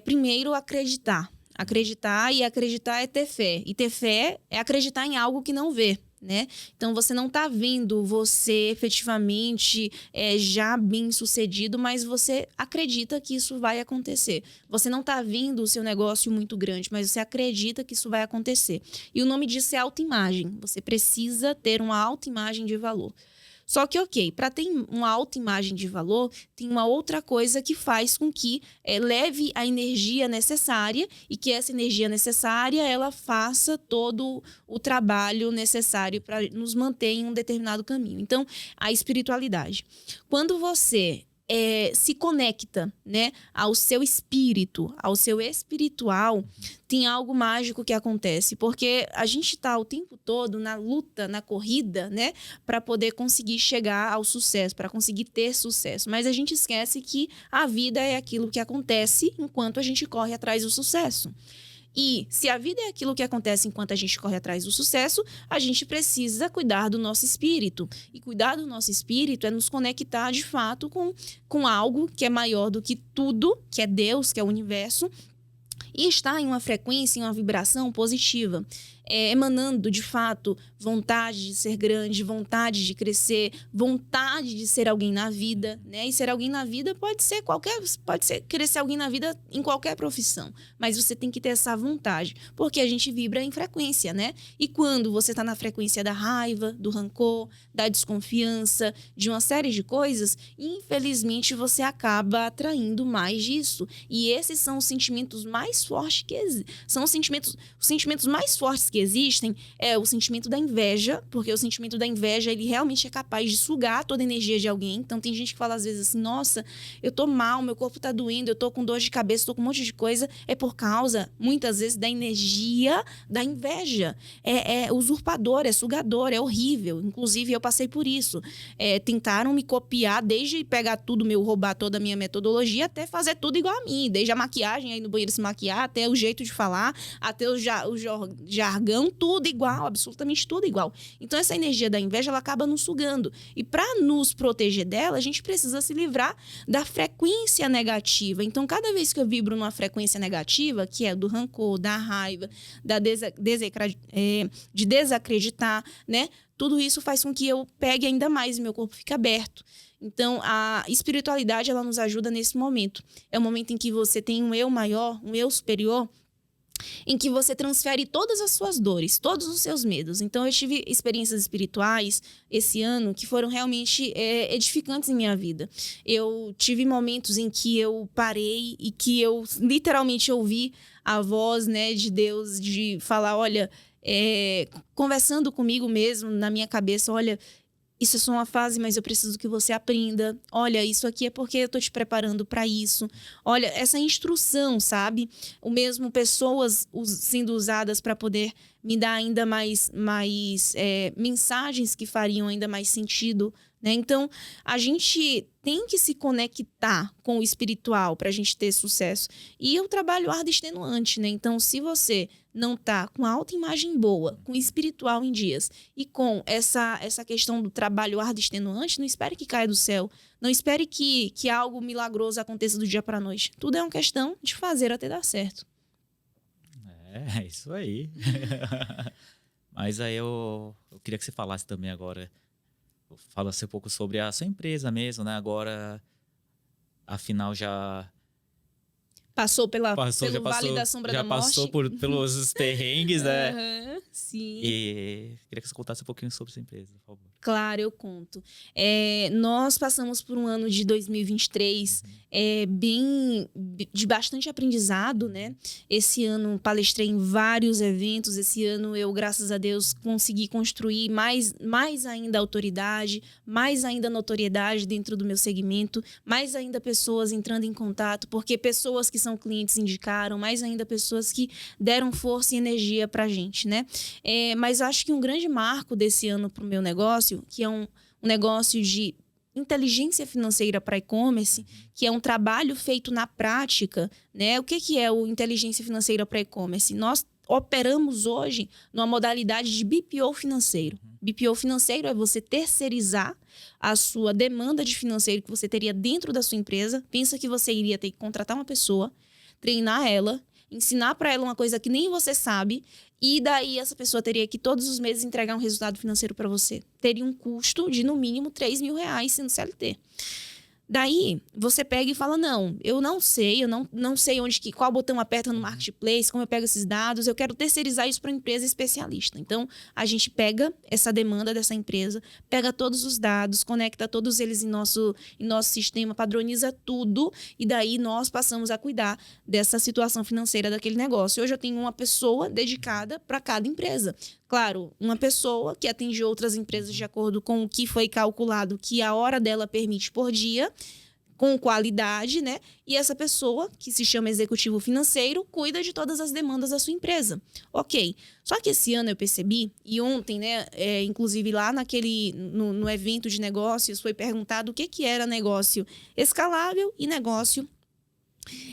Speaker 2: primeiro, acreditar. Acreditar, e acreditar é ter fé. E ter fé é acreditar em algo que não vê, né? Então, você não está vendo você efetivamente já bem sucedido, mas você acredita que isso vai acontecer. Você não está vendo o seu negócio muito grande, mas você acredita que isso vai acontecer. E o nome disso é autoimagem. Você precisa ter uma autoimagem de valor. Só que, ok, para ter uma autoimagem de valor, tem uma outra coisa que faz com que leve a energia necessária e que essa energia necessária, ela faça todo o trabalho necessário para nos manter em um determinado caminho. Então, a espiritualidade. Quando você se conecta, né, ao seu espírito, ao seu espiritual, tem algo mágico que acontece, porque a gente está o tempo todo na luta, na corrida, né, para poder conseguir chegar ao sucesso, para conseguir ter sucesso, mas a gente esquece que a vida é aquilo que acontece enquanto a gente corre atrás do sucesso. E se a vida é aquilo que acontece enquanto a gente corre atrás do sucesso, a gente precisa cuidar do nosso espírito. E cuidar do nosso espírito é nos conectar, de fato, com algo que é maior do que tudo, que é Deus, que é o universo, e estar em uma frequência, em uma vibração positiva. Emanando, de fato, vontade de ser grande, vontade de crescer, vontade de ser alguém na vida, né? E ser alguém na vida pode ser querer ser alguém na vida em qualquer profissão, mas você tem que ter essa vontade, porque a gente vibra em frequência, né? E quando você está na frequência da raiva, do rancor, da desconfiança, de uma série de coisas, infelizmente você acaba atraindo mais disso. E esses são os sentimentos mais fortes que existem. São os sentimentos mais fortes que existem é o sentimento da inveja, porque o sentimento da inveja, ele realmente é capaz de sugar toda a energia de alguém. Então, tem gente que fala às vezes assim, nossa, eu tô mal, meu corpo tá doendo, eu tô com dor de cabeça, tô com um monte de coisa. É por causa, muitas vezes, da energia da inveja. É usurpador, é sugador, é horrível. Inclusive, eu passei por isso. Tentaram me copiar, desde pegar tudo meu, roubar toda a minha metodologia, até fazer tudo igual a mim. Desde a maquiagem, aí no banheiro se maquiar, até o jeito de falar, até o jargão, tudo igual, absolutamente tudo igual. Então, essa energia da inveja, ela acaba nos sugando. E para nos proteger dela, a gente precisa se livrar da frequência negativa. Então, cada vez que eu vibro numa frequência negativa, que é do rancor, da raiva, de desacreditar, né? Tudo isso faz com que eu pegue ainda mais e meu corpo fique aberto. Então, a espiritualidade, ela nos ajuda nesse momento. É o momento em que você tem um eu maior, um eu superior, em que você transfere todas as suas dores, todos os seus medos. Então, eu tive experiências espirituais esse ano que foram realmente edificantes em minha vida. Eu tive momentos em que eu parei e que eu literalmente ouvi a voz, né, de Deus, de falar, olha, conversando comigo mesmo, na minha cabeça, olha, isso é só uma fase, mas eu preciso que você aprenda. Olha, isso aqui é porque eu tô te preparando para isso. Olha, essa instrução, sabe? O mesmo pessoas sendo usadas para poder me dar ainda mais mensagens que fariam ainda mais sentido, né? Então, a gente tem que se conectar com o espiritual para a gente ter sucesso. E o trabalho árduo e extenuante, né? Então, se você não tá com a autoimagem boa, com o espiritual em dias e com essa questão do trabalho árduo e extenuante, não espere que caia do céu. Não espere que algo milagroso aconteça do dia para a noite. Tudo é uma questão de fazer até dar certo.
Speaker 1: É isso aí. Mas aí eu queria que você falasse também agora, falasse um pouco sobre a sua empresa mesmo, né? Agora, afinal, já
Speaker 2: Passou pelo Vale da Sombra da Morte.
Speaker 1: Já passou pelos perrengues, né?
Speaker 2: Uhum, sim.
Speaker 1: E queria que você contasse um pouquinho sobre sua empresa, por favor.
Speaker 2: Claro, eu conto. Nós passamos por um ano de 2023 de bastante aprendizado, né? Esse ano palestrei em vários eventos. Esse ano eu, graças a Deus, consegui construir mais ainda autoridade, mais ainda notoriedade dentro do meu segmento, mais ainda pessoas entrando em contato, porque pessoas que são clientes indicaram, mais ainda pessoas que deram força e energia pra gente, né? Mas acho que um grande marco desse ano pro meu negócio, que é um negócio de inteligência financeira para e-commerce, que é um trabalho feito na prática, né? O que é o inteligência financeira para e-commerce? Nós operamos hoje numa modalidade de BPO financeiro. BPO financeiro é você terceirizar a sua demanda de financeiro que você teria dentro da sua empresa. Pensa que você iria ter que contratar uma pessoa, treinar ela, ensinar para ela uma coisa que nem você sabe, e daí essa pessoa teria que todos os meses entregar um resultado financeiro para você. Teria um custo de, no mínimo, R$3.000 sendo CLT. Daí, você pega e fala, não, eu não sei qual botão aperta no marketplace, como eu pego esses dados, eu quero terceirizar isso para uma empresa especialista. Então, a gente pega essa demanda dessa empresa, pega todos os dados, conecta todos eles em nosso sistema, padroniza tudo, e daí nós passamos a cuidar dessa situação financeira daquele negócio. Hoje eu tenho uma pessoa dedicada para cada empresa. Claro, uma pessoa que atende outras empresas de acordo com o que foi calculado que a hora dela permite por dia, com qualidade, né? E essa pessoa, que se chama executivo financeiro, cuida de todas as demandas da sua empresa. Ok. Só que esse ano eu percebi, e ontem, né, inclusive lá no evento de negócios, foi perguntado o que era negócio escalável e negócio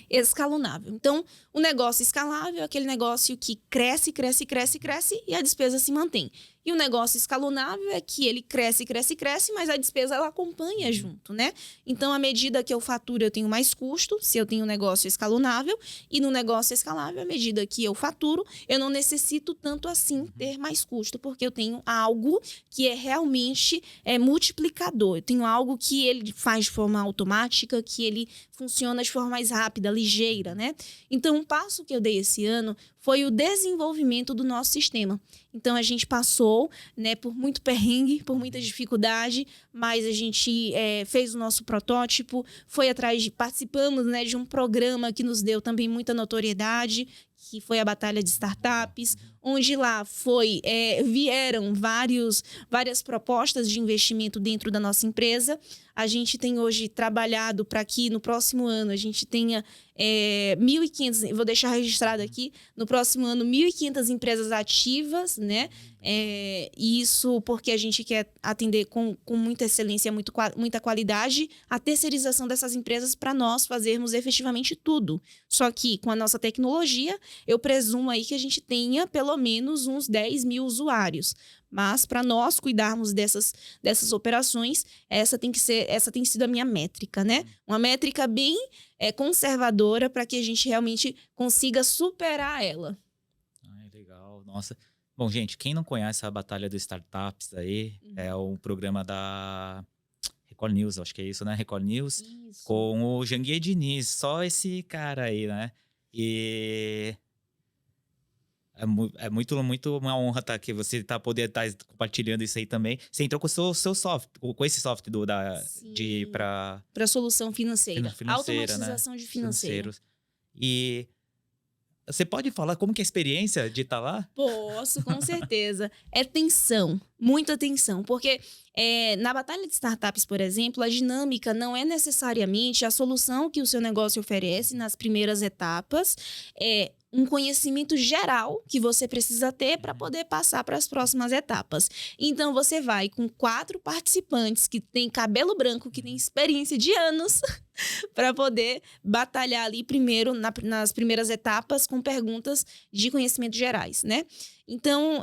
Speaker 2: escalonável. Então, o negócio escalável é aquele negócio que cresce e a despesa se mantém. E o negócio escalonável é que ele cresce, mas a despesa ela acompanha junto, né? Então, à medida que eu faturo, eu tenho mais custo, se eu tenho um negócio escalonável, e no negócio escalável, à medida que eu faturo, eu não necessito tanto assim ter mais custo, porque eu tenho algo que é realmente multiplicador. Eu tenho algo que ele faz de forma automática, que ele funciona de forma mais rápida, ligeira, né? Então, um passo que eu dei esse ano foi o desenvolvimento do nosso sistema. Então, a gente passou, né, por muito perrengue, por muita dificuldade, mas a gente fez o nosso protótipo, participamos, né, de um programa que nos deu também muita notoriedade, que foi a Batalha de Startups, onde lá vieram várias propostas de investimento dentro da nossa empresa. A gente tem hoje trabalhado para que no próximo ano a gente tenha 1.500, vou deixar registrado aqui, no próximo ano 1.500 empresas ativas, né? E isso porque a gente quer atender com muita excelência, muita qualidade, a terceirização dessas empresas para nós fazermos efetivamente tudo. Só que com a nossa tecnologia, eu presumo aí que a gente tenha pelo menos uns 10 mil usuários. Mas para nós cuidarmos dessas operações, essa tem sido a minha métrica, né? Uma métrica bem conservadora para que a gente realmente consiga superar ela.
Speaker 1: Ai, legal, nossa. Bom, gente, quem não conhece a Batalha dos Startups aí, é um programa da Record News, acho que é isso, né? Record News,
Speaker 2: Isso.
Speaker 1: Com o Janguier Diniz, só esse cara aí, né? E é muito uma honra estar aqui, você poder estar compartilhando isso aí também. Você entrou com o seu software, com esse software
Speaker 2: para solução financeira,
Speaker 1: automatização,
Speaker 2: né? De financeiros.
Speaker 1: E você pode falar como que é a experiência de estar lá?
Speaker 2: Posso, com certeza. É tensão, muita tensão, porque na Batalha de Startups, por exemplo, a dinâmica não é necessariamente a solução que o seu negócio oferece nas primeiras etapas, um conhecimento geral que você precisa ter para poder passar para as próximas etapas. Então, você vai com 4 participantes que têm cabelo branco, que têm experiência de anos, para poder batalhar ali primeiro, nas primeiras etapas, com perguntas de conhecimentos gerais, né? Então,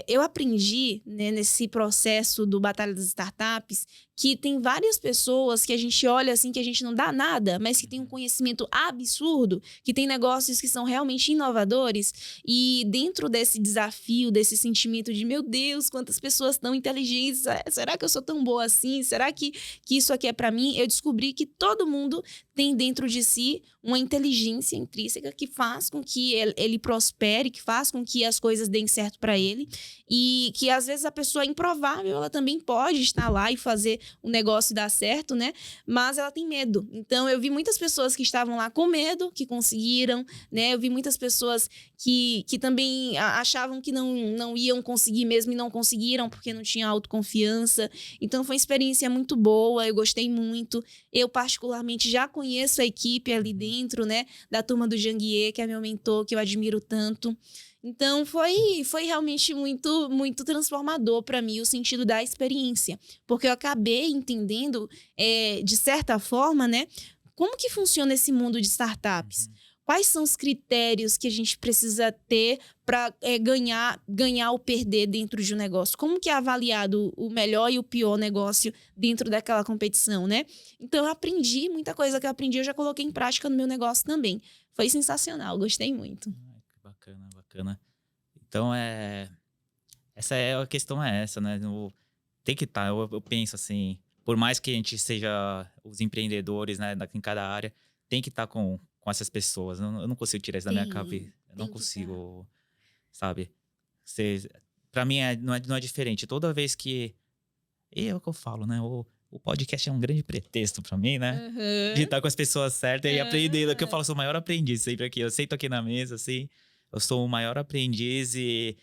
Speaker 2: eu aprendi, né, nesse processo do Batalha das Startups, que tem várias pessoas que a gente olha assim, que a gente não dá nada, mas que tem um conhecimento absurdo, que tem negócios que são realmente inovadores, e dentro desse desafio, desse sentimento de, meu Deus, quantas pessoas tão inteligentes, será que eu sou tão boa assim? Será que isso aqui é para mim? Eu descobri que todo mundo tem dentro de si uma inteligência intrínseca que faz com que ele prospere, que faz com que as coisas deem certo para ele, e que às vezes a pessoa improvável, ela também pode estar lá e fazer o negócio dar certo, né? Mas ela tem medo. Então, eu vi muitas pessoas que estavam lá com medo, que conseguiram, né? Eu vi muitas pessoas que também achavam que não iam conseguir mesmo e não conseguiram porque não tinha autoconfiança. Então, foi uma experiência muito boa, eu gostei muito. Eu, particularmente, já conheço a equipe ali dentro, né? Da turma do Janguier, que é meu mentor, que eu admiro tanto. Então, foi realmente muito, muito transformador para mim o sentido da experiência. Porque eu acabei entendendo, de certa forma, né? Como que funciona esse mundo de startups? Quais são os critérios que a gente precisa ter para ganhar ou perder dentro de um negócio? Como que é avaliado o melhor e o pior negócio dentro daquela competição, né? Então, eu aprendi, muita coisa que eu aprendi, eu já coloquei em prática no meu negócio também. Foi sensacional, gostei muito.
Speaker 1: Que bacana, bacana. Então, essa é a questão, essa, né? Tem que estar, eu penso assim, por mais que a gente seja os empreendedores, né, em cada área, tem que estar com essas pessoas. Eu não consigo tirar isso da minha cabeça. Eu não consigo, sabe? Pra mim, não é diferente. Toda vez que... É o que eu falo, né? O podcast é um grande pretexto pra mim, né?
Speaker 2: Uhum.
Speaker 1: De estar com as pessoas certas e aprender. Que eu falo, sou o maior aprendiz sempre aqui. Eu sento aqui na mesa, assim. Eu sou o maior aprendiz e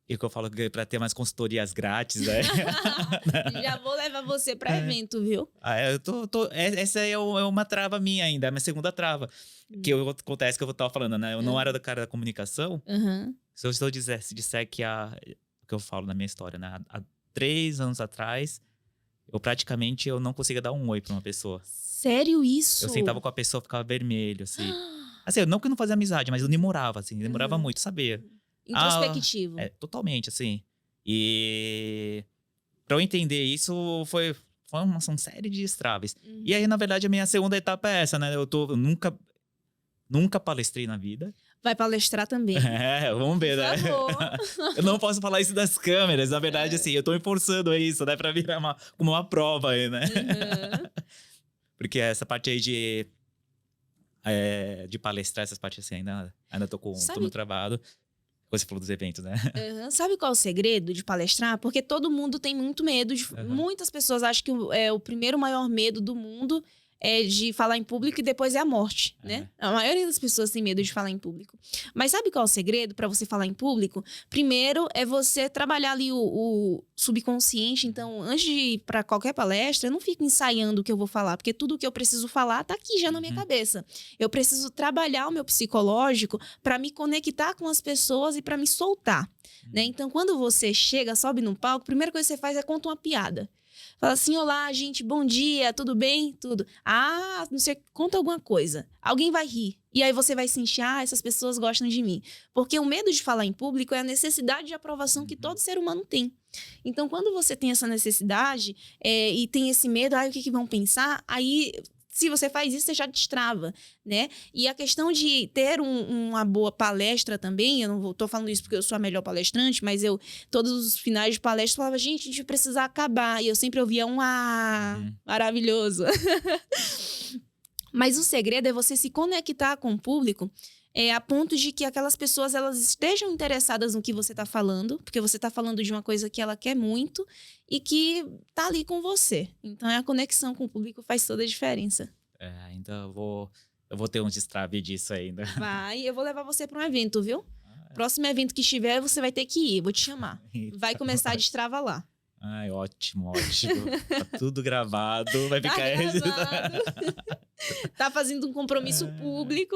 Speaker 1: o que eu falo pra ter mais consultorias grátis, né?
Speaker 2: Já vou levar você pra evento, viu?
Speaker 1: Essa é uma trava minha ainda, é a minha segunda trava. Que acontece que eu tava falando, né? Eu não era do cara da comunicação. Se eu disser que o que eu falo na minha história, né? Há 3 anos atrás, eu não conseguia dar um oi pra uma pessoa.
Speaker 2: Sério isso?
Speaker 1: Eu sentava com a pessoa, ficava vermelho, assim. Assim, não que eu não fazia amizade, mas eu demorava, assim. Demorava muito, sabia?
Speaker 2: Introspectivo.
Speaker 1: Totalmente, assim. E pra eu entender isso, foi uma série de estraves. E aí, na verdade, a minha segunda etapa é essa, né? Eu nunca palestrei na vida.
Speaker 2: Vai palestrar também.
Speaker 1: Vamos ver, né?
Speaker 2: Por favor.
Speaker 1: Eu não posso falar isso das câmeras. Na verdade, assim, eu tô me forçando a isso, né? Pra virar como uma prova aí, né? Porque essa parte aí de palestrar, essas partes assim, ainda tô no trabalho. Você falou dos eventos, né?
Speaker 2: Sabe qual é o segredo de palestrar? Porque todo mundo tem muito medo. Muitas pessoas acham que o primeiro maior medo do mundo é de falar em público e depois é a morte, né? A maioria das pessoas tem medo de falar em público. Mas sabe qual é o segredo para você falar em público? Primeiro é você trabalhar ali o subconsciente. Então, antes de ir para qualquer palestra, eu não fico ensaiando o que eu vou falar, porque tudo o que eu preciso falar tá aqui já na minha cabeça. Eu preciso trabalhar o meu psicológico para me conectar com as pessoas e para me soltar, né? Então, quando você chega, sobe no palco, a primeira coisa que você faz é contar uma piada. Fala assim, olá, gente, bom dia, tudo bem? Tudo. Ah, não sei, conta alguma coisa. Alguém vai rir. E aí você vai sentir, essas pessoas gostam de mim. Porque o medo de falar em público é a necessidade de aprovação que todo ser humano tem. Então, quando você tem essa necessidade e tem esse medo, o que vão pensar? Aí... Se você faz isso, você já destrava, né? E a questão de ter uma boa palestra também, eu não tô falando isso porque eu sou a melhor palestrante, mas todos os finais de palestra, falava, gente, a gente precisa acabar. E eu sempre ouvia maravilhoso. Mas o segredo é você se conectar com o público a ponto de que aquelas pessoas elas estejam interessadas no que você está falando, porque você está falando de uma coisa que ela quer muito e que tá ali com você. Então, a conexão com o público faz toda a diferença.
Speaker 1: Ainda eu vou ter uns destraves disso ainda.
Speaker 2: Vai, eu vou levar você para um evento, viu? Próximo evento que estiver, você vai ter que ir, vou te chamar. Vai começar a destrava lá.
Speaker 1: Ai, ótimo. Tá tudo gravado, vai ficar...
Speaker 2: gravado. Tá fazendo um compromisso público,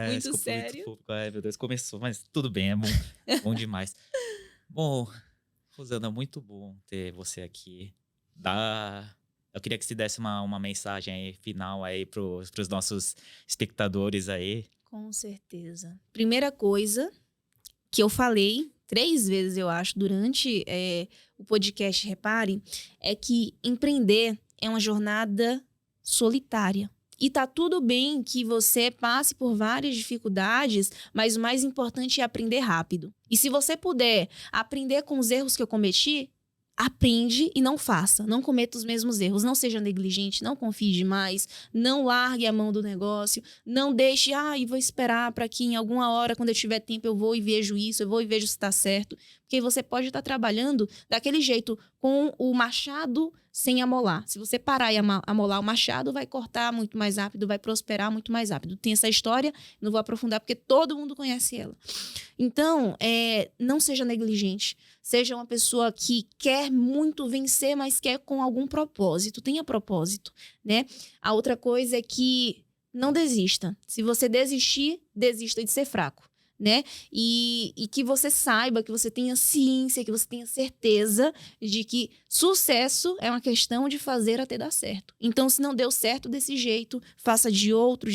Speaker 2: muito sério.
Speaker 1: Público. Ai, meu Deus, começou, mas tudo bem, bom demais. Bom, Rosana, muito bom ter você aqui. Eu queria que você desse uma mensagem aí, final aí pros nossos espectadores aí.
Speaker 2: Com certeza. Primeira coisa que eu falei 3 vezes, eu acho, durante o podcast Repare, é que empreender é uma jornada solitária. E tá tudo bem que você passe por várias dificuldades, mas o mais importante é aprender rápido. E se você puder aprender com os erros que eu cometi, aprende e não faça. Não cometa os mesmos erros. Não seja negligente, não confie demais, não largue a mão do negócio, não deixe, vou esperar para que em alguma hora, quando eu tiver tempo, eu vou e vejo isso, eu vou e vejo se está certo. Porque você pode estar trabalhando daquele jeito, com o machado sem amolar. Se você parar e amolar o machado, vai cortar muito mais rápido, vai prosperar muito mais rápido. Tem essa história, não vou aprofundar porque todo mundo conhece ela. Então, não seja negligente. Seja uma pessoa que quer muito vencer, mas quer com algum propósito. Tenha propósito, né? A outra coisa é que não desista. Se você desistir, desista de ser fraco. né? E que você saiba, que você tenha ciência, que você tenha certeza de que sucesso é uma questão de fazer até dar certo. Então, se não deu certo desse jeito, faça de outro,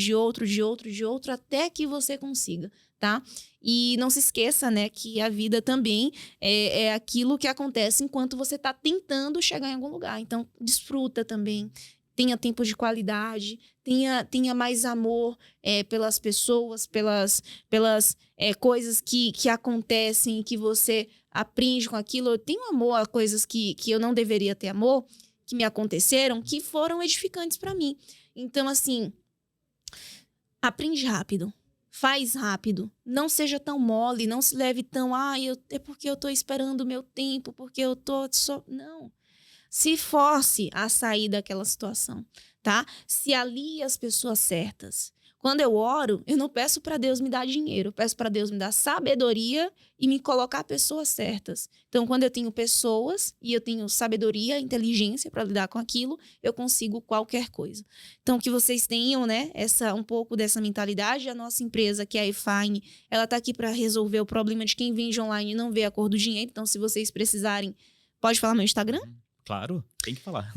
Speaker 2: até que você consiga, tá? E não se esqueça, né, que a vida também é aquilo que acontece enquanto você está tentando chegar em algum lugar. Então, desfruta também. Tenha tempo de qualidade, tenha mais amor pelas pessoas, pelas coisas que acontecem, que você aprende com aquilo. Eu tenho amor a coisas que eu não deveria ter amor, que me aconteceram, que foram edificantes para mim. Então, assim, aprende rápido. Faz rápido. Não seja tão mole, não se leve tão... é porque eu tô esperando o meu tempo, porque eu tô só... Não. Se force a sair daquela situação, tá? Se alie às pessoas certas. Quando eu oro, eu não peço para Deus me dar dinheiro, eu peço para Deus me dar sabedoria e me colocar pessoas certas. Então, quando eu tenho pessoas e eu tenho sabedoria, inteligência para lidar com aquilo, eu consigo qualquer coisa. Então, que vocês tenham, né, um pouco dessa mentalidade. A nossa empresa, que é a eFine, ela está aqui para resolver o problema de quem vende online e não vê a cor do dinheiro. Então, se vocês precisarem, pode falar meu Instagram?
Speaker 1: Claro, tem que falar.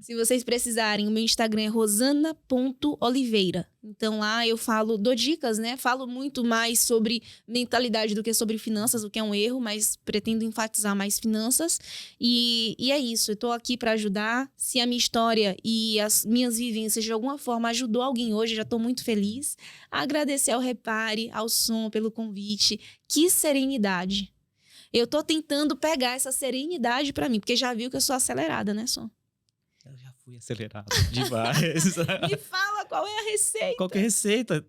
Speaker 2: Se vocês precisarem, o meu Instagram é rosana.oliveira. Então lá eu dou dicas, né? Falo muito mais sobre mentalidade do que sobre finanças, o que é um erro, mas pretendo enfatizar mais finanças. E é isso, eu tô aqui para ajudar. Se a minha história e as minhas vivências de alguma forma ajudou alguém hoje, já tô muito feliz. Agradecer ao Repare, ao Som pelo convite. Que serenidade! Eu tô tentando pegar essa serenidade pra mim, porque já viu que eu sou acelerada, né, Som?
Speaker 1: Eu já fui acelerado demais.
Speaker 2: Me fala qual é a receita.
Speaker 1: Qual que é a receita?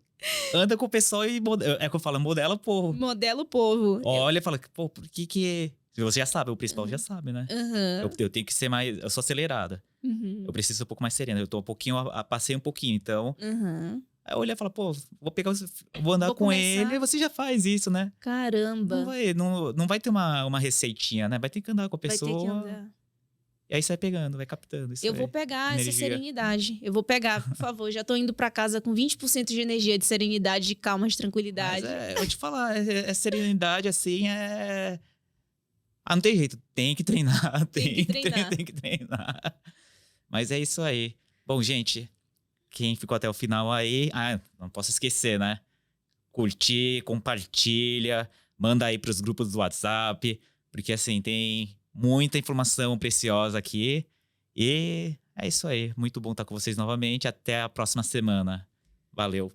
Speaker 1: Anda com o pessoal e... É que eu falo, modela o povo.
Speaker 2: Modela o povo.
Speaker 1: Olha e fala, pô, por que... Você já sabe, o principal já sabe, né?
Speaker 2: Uhum.
Speaker 1: Eu tenho que ser mais... Eu sou acelerada.
Speaker 2: Uhum.
Speaker 1: Eu preciso ser um pouco mais serena. Eu tô um pouquinho... Passei um pouquinho, então...
Speaker 2: Uhum.
Speaker 1: Aí eu olhei e falo, pô, vou andar com ele e você já faz isso, né?
Speaker 2: Caramba.
Speaker 1: Não vai ter uma receitinha, né? Vai ter que andar com a pessoa.
Speaker 2: Vai ter que andar.
Speaker 1: E aí você vai pegando, vai captando. Isso
Speaker 2: eu vou pegar essa serenidade. Eu vou pegar, por favor. Já tô indo pra casa com 20% de energia, de serenidade, de calma, de tranquilidade.
Speaker 1: Mas eu vou te falar, serenidade assim não tem jeito. Tem que treinar. Tem que treinar. Mas é isso aí. Bom, gente... Quem ficou até o final aí... não posso esquecer, né? Curtir, compartilha, manda aí pros grupos do WhatsApp, porque assim, tem muita informação preciosa aqui. E é isso aí. Muito bom estar com vocês novamente. Até a próxima semana. Valeu!